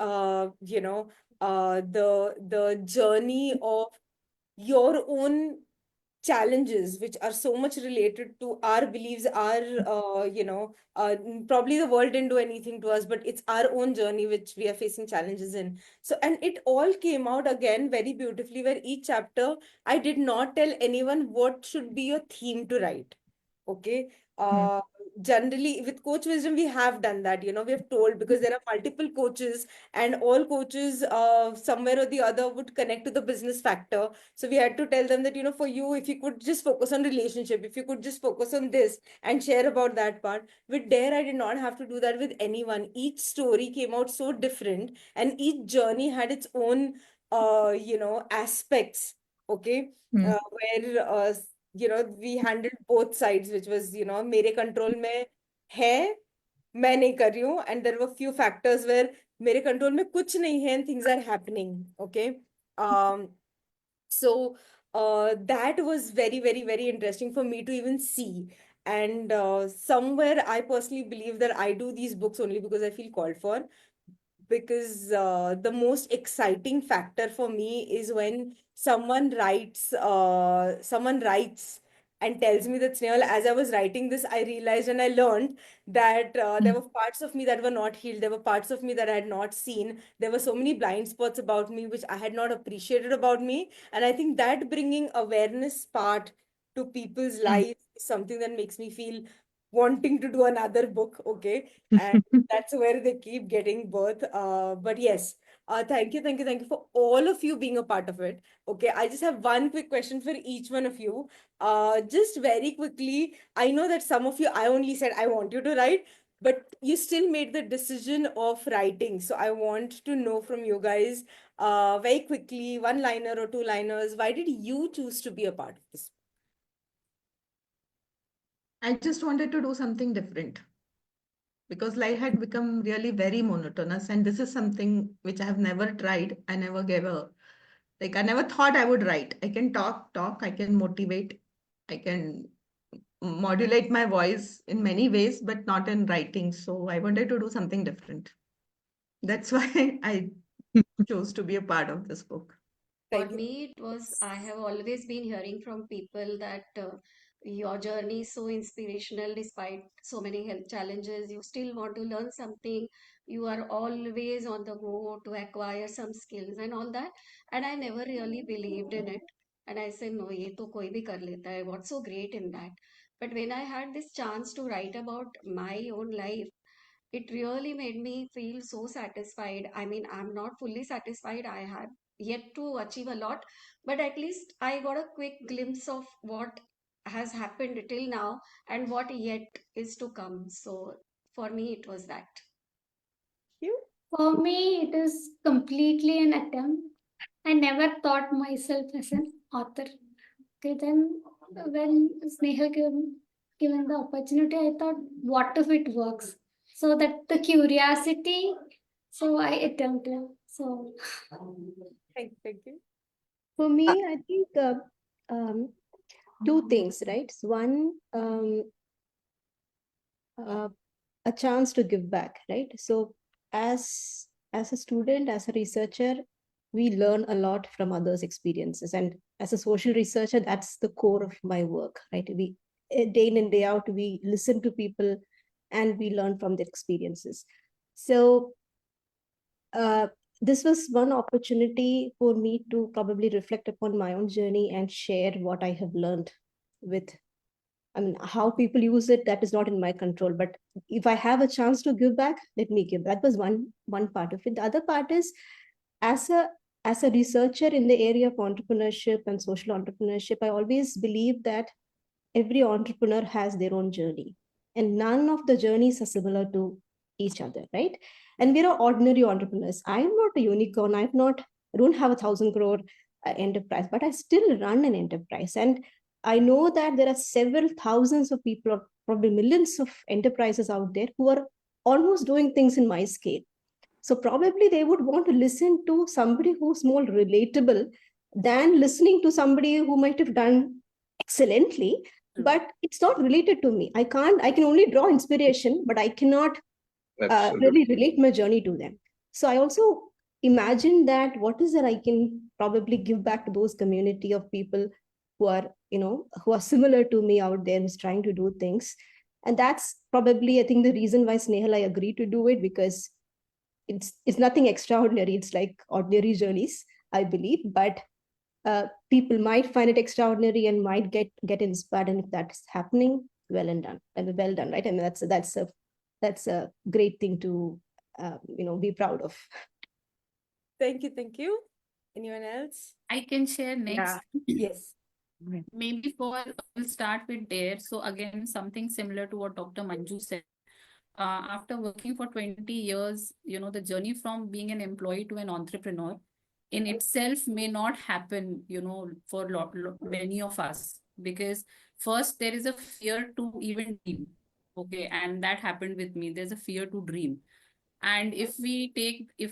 you know, the journey of your own challenges which are so much related to our beliefs, our you know, probably the world didn't do anything to us, but it's our own journey which we are facing challenges in. So, and it all came out again very beautifully, where each chapter I did not tell anyone what should be your theme to write. Okay. uh Generally with Coach Wisdom we have done that, you know, we have told, because there are multiple coaches and all coaches somewhere or the other would connect to the business factor. So we had to tell them that, you know, for you, if you could just focus on relationship, if you could just focus on this and share about that part. With D.A.R.E, I did not have to do that with anyone. Each story came out so different, and each journey had its own, you know, aspects. Okay.
Hmm.
Where, you know, we handled both sides, which was, you know, मेरे control में है, मैं नहीं कर रही हूँ, and there were few factors where मेरे control में कुछ नहीं है, and things are happening. Okay. So that was very, very, very interesting for me to even see. And somewhere I personally believe that I do these books only because I feel called for, because the most exciting factor for me is when someone writes and tells me that, Snehal, as I was writing this, I realized and I learned that there were parts of me that were not healed. There were parts of me that I had not seen. There were so many blind spots about me which I had not appreciated about me. And I think that bringing awareness part to people's lives is something that makes me feel wanting to do another book. Okay. And that's where they keep getting birth. But yes, thank you for all of you being a part of it. Okay, I just have one quick question for each one of you. Just very quickly, I know that some of you, I only said I want you to write, but you still made the decision of writing. So I want to know from you guys, very quickly, one liner or two liners. Why did you choose to be a part of this?
I just wanted to do something different because life had become really very monotonous. And this is something which I have never tried. I never gave a, like, I never thought I would write. I can talk, I can motivate, I can modulate my voice in many ways, but not in writing. So I wanted to do something different. That's why I chose to be a part of this book.
For
Thank you.
me, it was, I have always been hearing from people that your journey is so inspirational despite so many health challenges. You still want to learn something. You are always on the go to acquire some skills and all that. And I never really believed in it. And I said, no, ye to koi bhi kar leta hai. What's so great in that? But when I had this chance to write about my own life, it really made me feel so satisfied. I mean, I'm not fully satisfied. I have yet to achieve a lot, but at least I got a quick glimpse of what has happened till now and what yet is to come. So for me, it was that.
You?
For me, it is completely an attempt. I never thought myself as an author. Okay, then when Snehal given the opportunity, I thought, what if it works? So that the curiosity, so I attempted. So
Thank you.
For me, I think two things, right? So one, uh, a chance to give back, right? So as a student, as a researcher, we learn a lot from others' experiences, and as a social researcher, that's the core of my work, right? We day in and day out, we listen to people, and we learn from their experiences. So this was one opportunity for me to probably reflect upon my own journey and share what I have learned with, I mean, how people use it, that is not in my control. But if I have a chance to give back, let me give. That was one part of it. The other part is, as a researcher in the area of entrepreneurship and social entrepreneurship, I always believe that every entrepreneur has their own journey, and none of the journeys are similar to each other, right? And we are ordinary entrepreneurs. I am not a unicorn. I don't have 1,000 crore enterprise, but I still run an enterprise. And I know that there are several thousands of people, or probably millions of enterprises out there who are almost doing things in my scale. So probably they would want to listen to somebody who's more relatable than listening to somebody who might have done excellently, but it's not related to me. I can only draw inspiration, but I cannot really relate my journey to them. So I also imagine that what is that I can probably give back to those community of people who are, who are similar to me out there, who's trying to do things. And that's probably, I think, the reason why Snehal, I agreed to do it, because it's nothing extraordinary. It's like ordinary journeys, I believe, but people might find it extraordinary and might get inspired. And if that's happening, well and done, and well done, right? I mean, that's a great thing to be proud of.
Thank you. Thank you. Anyone else?
I can share
Yeah.
next.
Yes.
Maybe we'll start with D.A.R.E. So again, something similar to what Dr. Manju said. After working for 20 years, the journey from being an employee to an entrepreneur in itself may not happen, for many of us, because first there is a fear to even dream. Okay, and that happened with me. There's a fear to dream. And if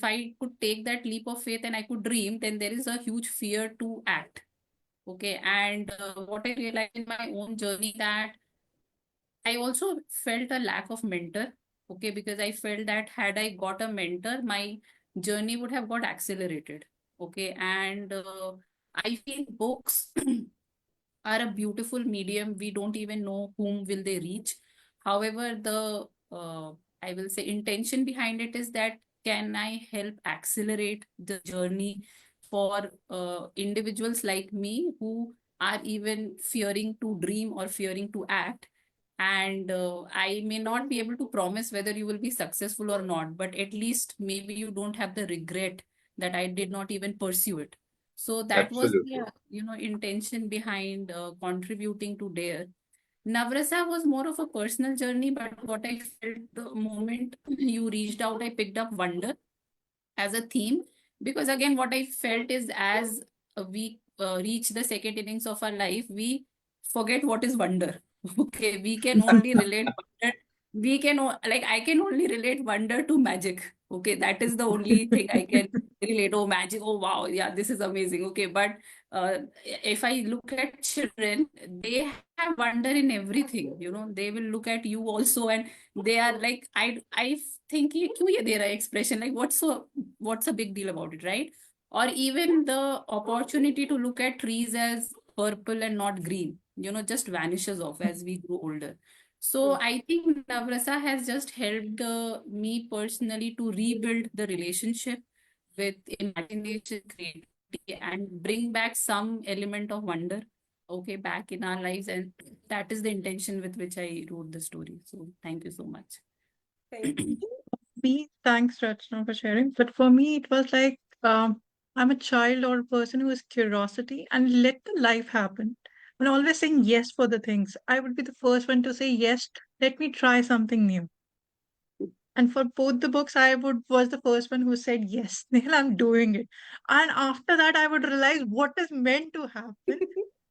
I could take that leap of faith and I could dream, then there is a huge fear to act. Okay. And what I realized in my own journey, that I also felt a lack of mentor. Okay, because I felt that had I got a mentor, my journey would have got accelerated. Okay. And I feel books are a beautiful medium. We don't even know whom will they reach. However, the I will say intention behind it is that, can I help accelerate the journey for individuals like me who are even fearing to dream or fearing to act. And I may not be able to promise whether you will be successful or not, but at least maybe you don't have the regret that I did not even pursue it. So that was
Absolutely.
the intention behind contributing to D.A.R.E. Navrasa was more of a personal journey, but what I felt the moment you reached out, I picked up wonder as a theme. Because again, what I felt is, as we reach the second innings of our life, we forget what is wonder. Okay, we can only relate wonder. Like, I can only relate wonder to magic. Okay, that is the only thing I can relate. Oh, magic. Oh, wow. Yeah, this is amazing. Okay, but if I look at children, they have wonder in everything. They will look at you also, and they are like, I think ये क्यों ये दे रहा है expression, like what's a big deal about it, right? Or even the opportunity to look at trees as purple and not green, just vanishes off as we grow older. So I think Navrasa has just helped me personally to rebuild the relationship with imagination, creativity, and bring back some element of wonder, okay, back in our lives. And that is the intention with which I wrote the story. So thank you so much.
Thank you.
Me, thanks, Rachna, for sharing. But for me, it was like I'm a child or a person who has curiosity and let the life happen. And always saying yes for the things. I would be the first one to say yes. Let me try something new. And for both the books, I would was the first one who said yes, Neil, I'm doing it. And after that, I would realize what is meant to happen.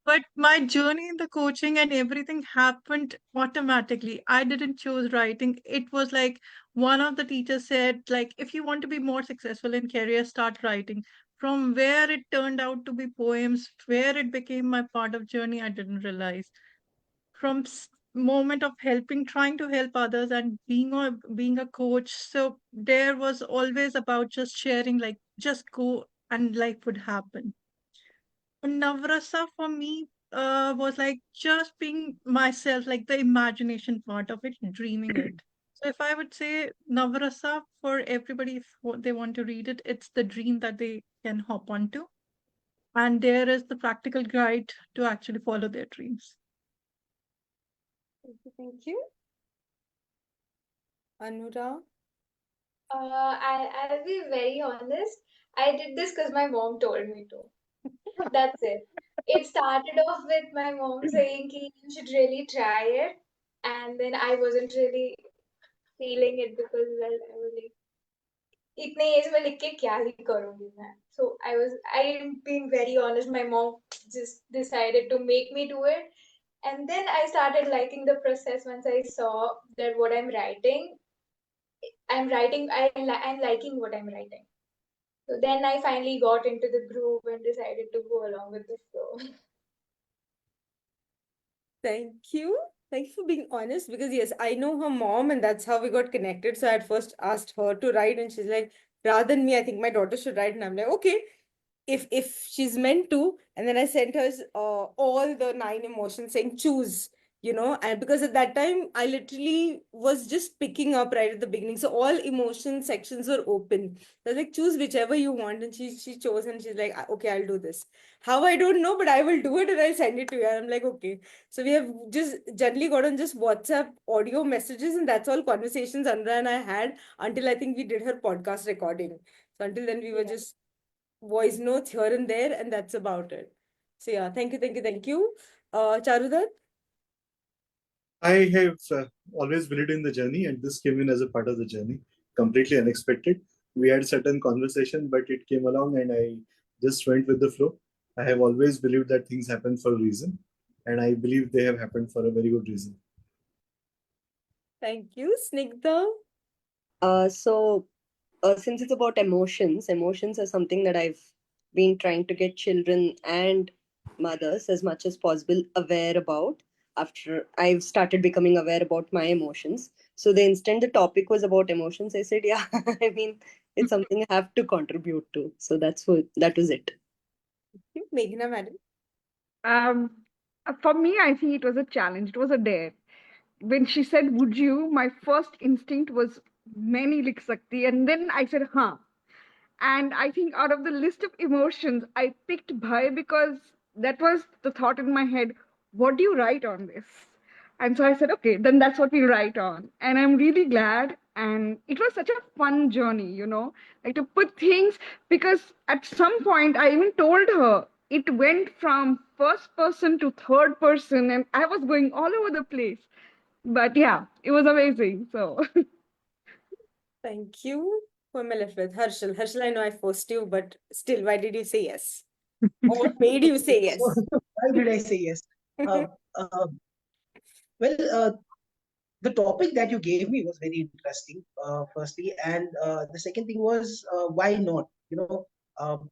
But my journey in the coaching and everything happened automatically. I didn't choose writing. It was like one of the teachers said, like, if you want to be more successful in career, start writing. From where it turned out to be poems, where it became my part of journey, I didn't realize. From moment of helping, trying to help others, and being a coach. So there was always about just sharing, like just go and life would happen. Navrasa for me was like just being myself, like the imagination part of it, dreaming it. So if I would say Navrasa for everybody, if they want to read it, it's the dream that they can hop onto. And there is the practical guide to actually follow their dreams.
Thank you. Thank you. Anura.
I'll be very honest. I did this because my mom told me to. That's it. It started off with my mom saying ki you should really try it, and then I wasn't really feeling it because, well, I was like, इतने as में लिख के क्या ही करूंगी मैं. So I am being very honest. My mom just decided to make me do it, and then I started liking the process once I saw that what I'm liking what I'm writing. So then I finally got into the groove and decided to go along with the flow.
Thank you. Thank you for being honest, because yes, I know her mom and that's how we got connected. So I at first asked her to write and she's like, rather than me, I think my daughter should write. And I'm like, okay, if she's meant to. And then I sent her all the 9 emotions saying choose, and because at that time I literally was just picking up right at the beginning. So all emotion sections were open. I was like, choose whichever you want. And she chose and she's like, okay, I'll do this. How I don't know, but I will do it and I'll send it to you. And I'm like, okay. So we have just generally got on just WhatsApp audio messages, and that's all conversations Andra and I had until I think we did her podcast recording. So until then we were
Yeah.
just voice notes here and there, and that's about it. So yeah, thank you, thank you, thank you. Charudat?
I have always believed in the journey, and this came in as a part of the journey, completely unexpected. We had certain conversation, but it came along, and I just went with the flow. I have always believed that things happen for a reason, and I believe they have happened for a very good reason.
Thank you. Snigdha?
Since it's about emotions, emotions are something that I've been trying to get children and mothers as much as possible aware about after I've started becoming aware about my emotions. So the instant the topic was about emotions, I said, yeah, I mean, it's something I have to contribute to. So that was it.
Meghna, madam.
Um, for me, I think it was a challenge. It was a dare. When she said, "Would you?" my first instinct was, "मैं नहीं लिख सकती," and then I said, "हाँ." And I think out of the list of emotions, I picked bhai because that was the thought in my head. What do you write on this? And so I said, okay, then that's what we write on. And I'm really glad. And it was such a fun journey, like to put things, because at some point I even told her it went from first person to third person, and I was going all over the place. But yeah, it was amazing. So
Thank you. Who am I left with? Harshal. Harshal, I know I forced you, but still, why did you say yes? Or what made you say yes?
Why did I say yes? Uh, uh, well, the topic that you gave me was very interesting, firstly. And the second thing was, why not? Um,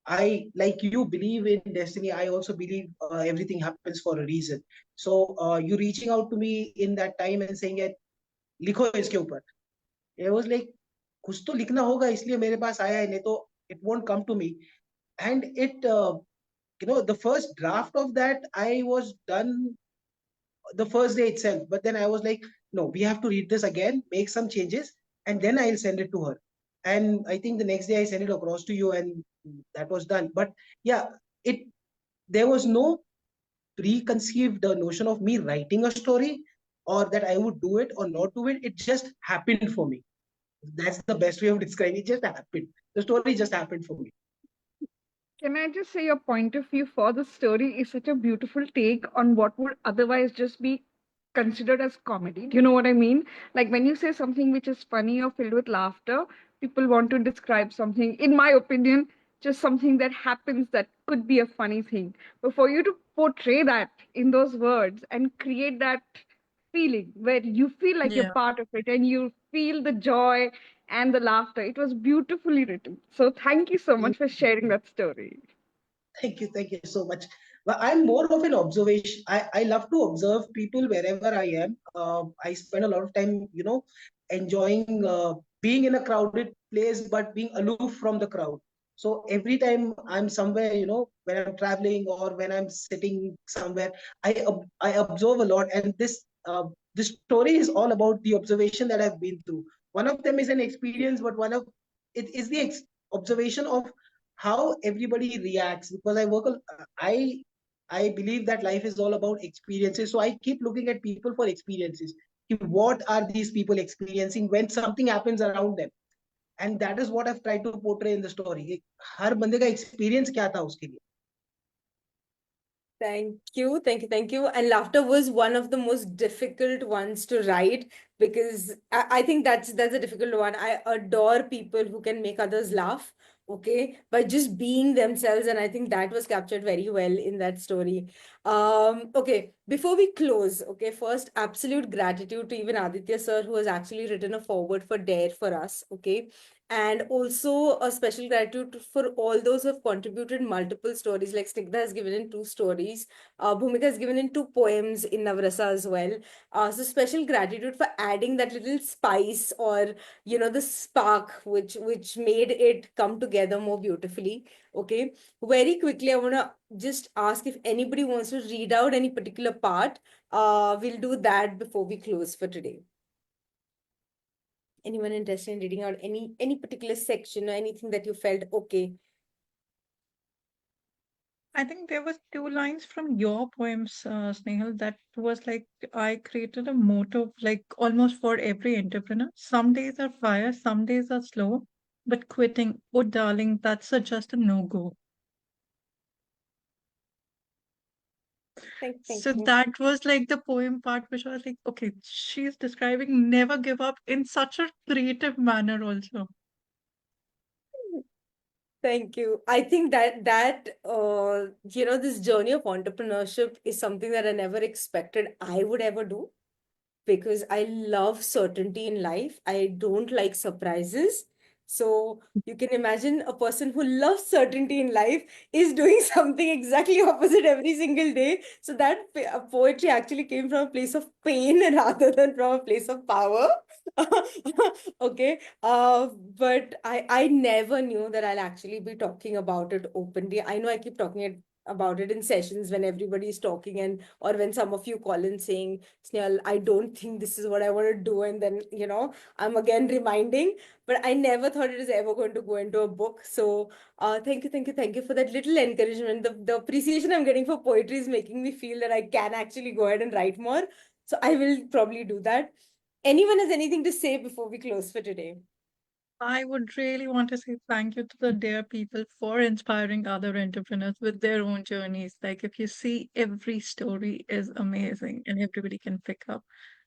I, like you, believe in destiny. I also believe everything happens for a reason. So you reaching out to me in that time and saying, "Hey, लिखो इसके ऊपर." It was like, कुछ तो लिखना होगा, इसलिए मेरे पास आया है, नहीं तो it won't come to me. And the first draft of that I was done the first day itself. But then I was like, no, we have to read this again, make some changes, and then I'll send it to her. And I think the next day I sent it across to you, and that was done. But yeah, it there was no preconceived notion of me writing a story or that I would do it or not do it. It just happened for me. That's the best way of describing it. It just happened. The story just happened for me.
can I just say your point of view for the story is such a beautiful take on what would otherwise just be considered as comedy. Do you know what I mean? Like when you say something which is funny or filled with laughter, people want to describe something, in my opinion, just something that happens that could be a funny thing. But for you to portray that in those words and create that feeling where you feel like you're
Yeah.
part of it and you feel the joy and the laughter. It was beautifully written. So thank you so much for sharing that story.
Thank you so much. But I'm more of an observation. I love to observe people wherever I am. I spend a lot of time, enjoying being in a crowded place, but being aloof from the crowd. So every time I'm somewhere, when I'm traveling or when I'm sitting somewhere, I observe a lot. And this story is all about the observation that I've been through. One of them is an experience, but one of it is the observation of how everybody reacts, because I believe that life is all about experiences. So I keep looking at people for experiences. What are these people experiencing when something happens around them? And that is what I've tried to portray in the story. हर बंदे का experience क्या था उसके लिए?
Thank you, thank you, thank you. And laughter was one of the most difficult ones to write because I think that's a difficult one. I adore people who can make others laugh, okay, by just being themselves, and I think that was captured very well in that story. Okay, before we close, okay, first, absolute gratitude to even Aditya sir who has actually written a forward for D.A.R.E for us, okay. And also a special gratitude for all those who have contributed multiple stories. Like Snigdha has given in 2 stories. Bhumika has given in 2 poems in Navarasa as well. So special gratitude for adding that little spice or the spark which made it come together more beautifully. Okay. Very quickly, I wanna just ask if anybody wants to read out any particular part. We'll do that before we close for today. Anyone interested in reading out any particular section or anything that you felt okay?
I think there was 2 lines from your poems, Snehal, that was like I created a motto like almost for every entrepreneur. Some days are fire, some days are slow, but quitting, oh darling, just a no-go.
Thank
So
you.
that was like the poem part, which was like, okay, she's describing never give up in such a creative manner also.
Thank you. I think that this journey of entrepreneurship is something that I never expected I would ever do. because I love certainty in life. I don't like surprises. So you can imagine a person who loves certainty in life is doing something exactly opposite every single day. So that poetry actually came from a place of pain rather than from a place of power. Okay. But I never knew that I'll actually be talking about it openly. I know I keep talking about it in sessions when everybody's talking, and or when some of you call in saying, Snehal, I don't think this is what I want to do, and then I'm again reminding, but I never thought it is ever going to go into a book. So thank you for that little encouragement. The appreciation I'm getting for poetry is making me feel that I can actually go ahead and write more. So I will probably do that. Anyone has anything to say before we close for today?
I would really want to say thank you to the D.A.R.E people for inspiring other entrepreneurs with their own journeys. Like, if you see, every story is amazing and everybody can pick up.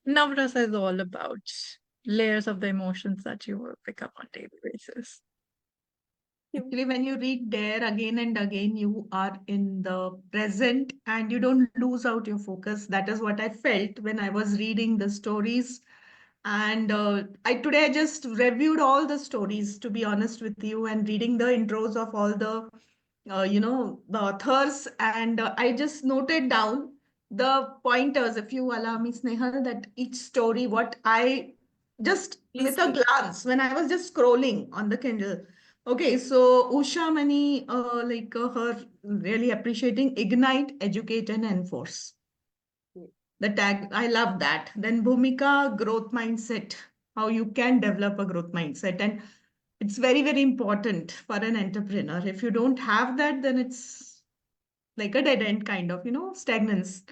Navrasa is all about layers of the emotions that you will pick up on daily basis.
Actually, when you read there again and again, you are in the present and you don't lose out your focus. That is what I felt when I was reading the stories. And I just reviewed all the stories, to be honest with you, and reading the intros of all the the authors, and I just noted down the pointers, if you allow me, Snehal, that each story, what I just
Please
with a
do.
glance when I was just scrolling on the Kindle. Okay, so Usha Mani, her really appreciating ignite, educate, and enforce. The tag, I love that. Then Bhumika, growth mindset, how you can develop a growth mindset. And it's very, very important for an entrepreneur. If you don't have that, then it's like a dead end kind of, stagnance.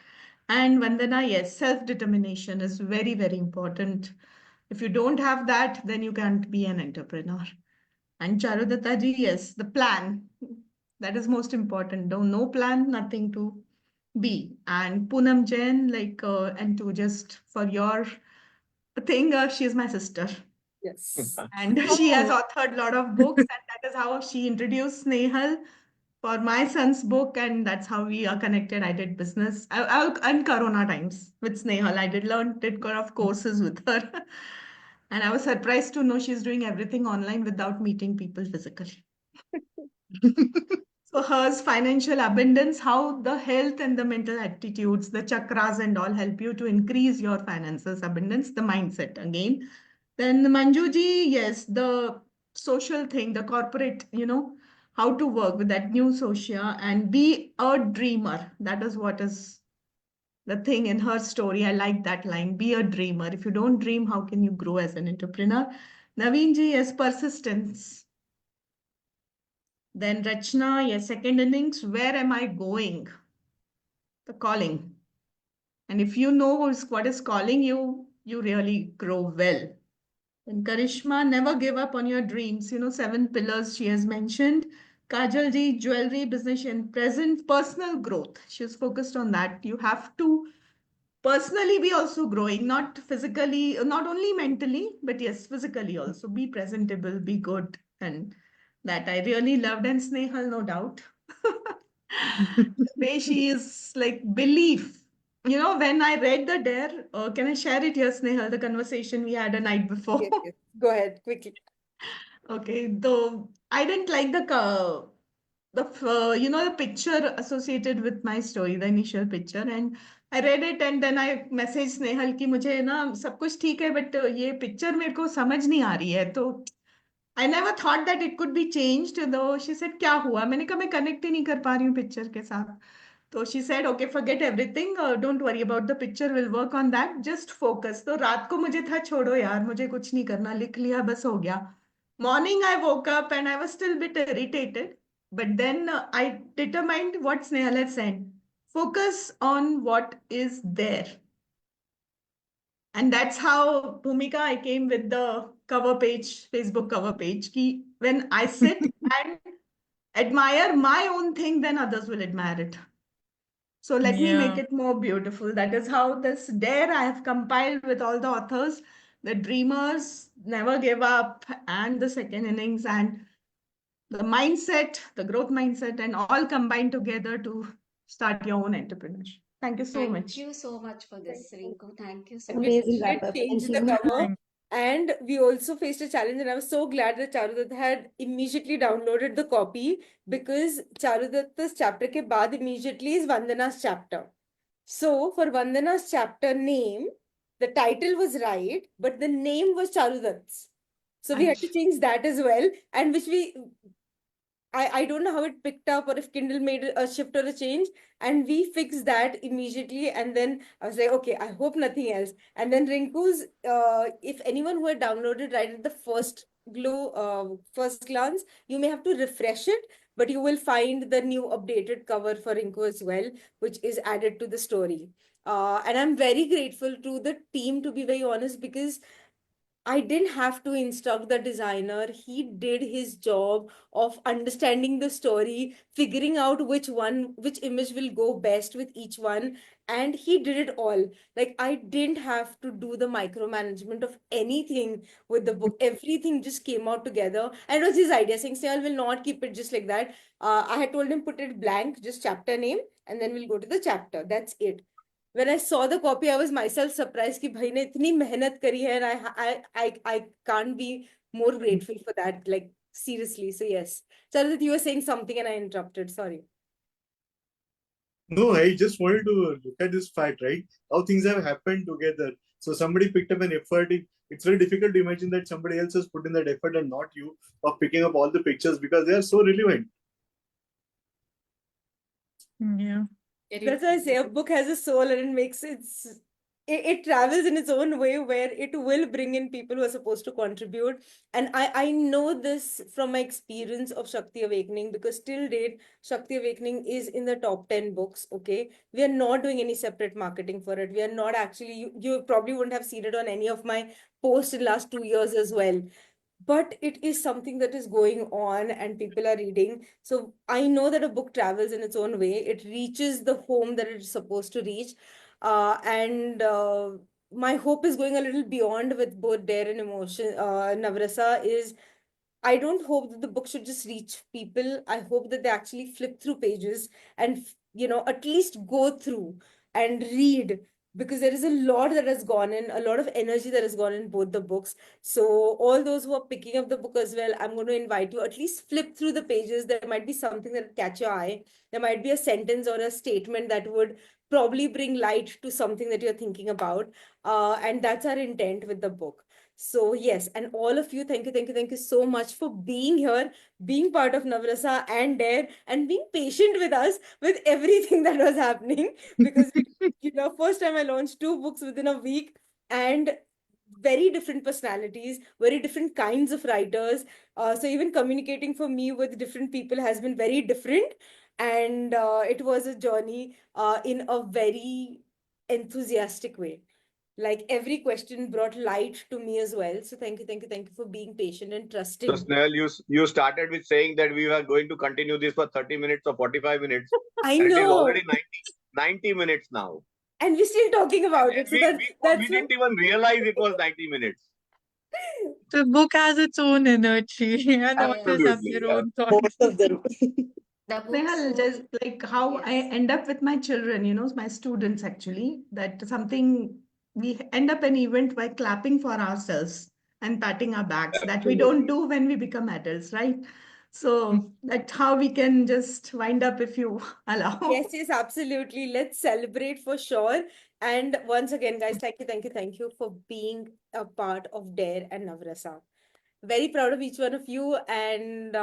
And Vandana, yes, self-determination is very, very important. If you don't have that, then you can't be an entrepreneur. And Charudata ji, yes, the plan. That is most important. Don't no plan, nothing to be. And Poonam Jain, and to just for your thing, she's my sister.
Yes.
And she has authored a lot of books, and that is how she introduced Snehal for my son's book, and that's how we are connected. I did business in Corona times with Snehal. I did lot of courses with her, and I was surprised to know she's doing everything online without meeting people physically. So hers financial abundance, how the health and the mental attitudes, the chakras and all help you to increase your finances abundance, the mindset again. Then Manjuji, yes, the social thing, the corporate, how to work with that new social and be a dreamer. That is what is the thing in her story. I like that line, be a dreamer. If you don't dream, how can you grow as an entrepreneur? Naveenji, yes, persistence. Then Rachna, yes, second innings, where am I going? The calling. And if you know what is calling you, you really grow well. And Karishma, never give up on your dreams. 7 pillars she has mentioned. Kajal ji, jewelry, business and present, personal growth. She was focused on that. You have to personally be also growing, not physically, not only mentally, but yes, physically also. Be presentable, be good. And that I really loved. And Snehal, no doubt. The way she is like belief. When I read the Dare, can I share it here, Snehal, the conversation we had a night before?
Yes, yes. Go ahead quickly.
Okay, though I didn't like the picture associated with my story, the initial picture, and I read it and then I messaged Snehal कि मुझे ना सब कुछ ठीक है but ये picture मेरे को समझ नहीं आ रही है तो I never thought that it could be changed though. She said क्या हुआ? मैंने कहा मैं connect ही नहीं कर पा रही हूँ picture के साथ. तो she said okay forget everything, don't worry about the picture, we'll work on that, just focus. तो रात को मुझे था छोड़ो यार मुझे कुछ नहीं करना, लिख लिया बस हो गया. Morning I woke up and I was still a bit irritated, but then I determined what Snehal had said. Focus on what is there. And that's how, Bhumika, I came with the cover page, Facebook cover page. Ki when I sit and admire my own thing, then others will admire it. So let me make
Yeah.
it more beautiful. That is how this Dare I have compiled with all the authors, the dreamers, never give up, and the second innings, and the mindset, the growth mindset, and all combined together to start your own entrepreneurship. Thank you so
Thank
much.
you so much for this, Rinku. Thank you so
We
Amazing
much.
wrap
did
up.
change
Thank
the
you.
cover,
Thank-
and we also faced a challenge. And I was so glad that Charudat had immediately downloaded the copy, because Charudatta's chapter ke baad immediately is Vandana's chapter. So for Vandana's chapter name, the title was right, but the name was Charudat's. So we had to change that as well, and which I don't know how it picked up, or if Kindle made a shift or a change, and we fixed that immediately. And then I was like, okay, I hope nothing else. And then Rinku's, if anyone who had downloaded right at the first glance, you may have to refresh it, but you will find the new updated cover for Rinku as well, which is added to the story. And I'm very grateful to the team, to be very honest, because I didn't have to instruct the designer. He did his job of understanding the story, figuring out which image will go best with each one. And he did it all. Like, I didn't have to do the micromanagement of anything with the book. Everything just came out together. And it was his idea, saying, Snehal will not keep it just like that. I had told him, put it blank, just chapter name, and then we'll go to the chapter. That's it. When I saw the copy, I was myself surprised कि भाई ने इतनी मेहनत करी है, and I can't be more grateful for that. Like, seriously. So yes, Charudat, you were saying something and I interrupted. Sorry.
No, I just wanted to look at this fact, right? How things have happened together. So somebody picked up an effort. It's very difficult to imagine that somebody else has put in that effort and not you, of picking up all the pictures, because they are so relevant.
Yeah.
That's why I say a book has a soul, and it travels in its own way, where it will bring in people who are supposed to contribute. And I know this from my experience of Shakti Awakening, because till date, Shakti Awakening is in the top 10 books. Okay. We are not doing any separate marketing for it. We are not actually, you probably wouldn't have seen it on any of my posts in last 2 years as well, but it is something that is going on and people are reading. So I know that a book travels in its own way. It reaches the home that it's supposed to reach. And my hope is going a little beyond with both Dare and Emotion. Navrasa is, I don't hope that the book should just reach people. I hope that they actually flip through pages and, at least go through and read, because there is a lot that has gone in, a lot of energy that has gone in both the books. So, all those who are picking up the book as well, I'm going to invite you, at least flip through the pages. There might be something that catch your eye. There might be a sentence or a statement that would probably bring light to something that you're thinking about. And that's our intent with the book. So yes, and all of you, thank you so much for being here, being part of Navrasa and Dare, and being patient with us with everything that was happening. Because first time I launched 2 books within a week, and very different personalities, very different kinds of writers. So even communicating for me with different people has been very different, and it was a journey in a very enthusiastic way. Like, every question brought light to me as well. So thank you for being patient and
So
trusting.
Snehal, you started with saying that we were going to continue this for 30 minutes or 45 minutes.
I
And it is
know.
already 90 minutes now.
And we're still talking about it. So
We didn't even realize it was 90 minutes.
The book has its own energy, and authors have
Absolutely.
their
Yeah.
own
Both
thoughts.
of them.
The book
Nehal,
so
just like how I
yes.
end up with my children, my students actually, that something we end up an event by clapping for ourselves and patting our backs that we don't do when we become adults, right? So that's how we can just wind up if you allow.
Yes, absolutely. Let's celebrate for sure. And once again, guys, thank you for being a part of Dare and Navrasa. Very proud of each one of you, and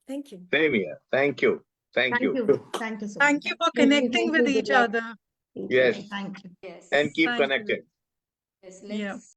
thank you.
Same here. Thank you. Thank
Thank
you.
you. Thank you so
Thank
much.
you for
Thank you.
connecting
Thank
with
you. Good
each
luck.
other.
Thank
Yes.
you.
Thank you.
Yes.
And keep
Thank you.
connected.
Yes.
Yeah.
Let's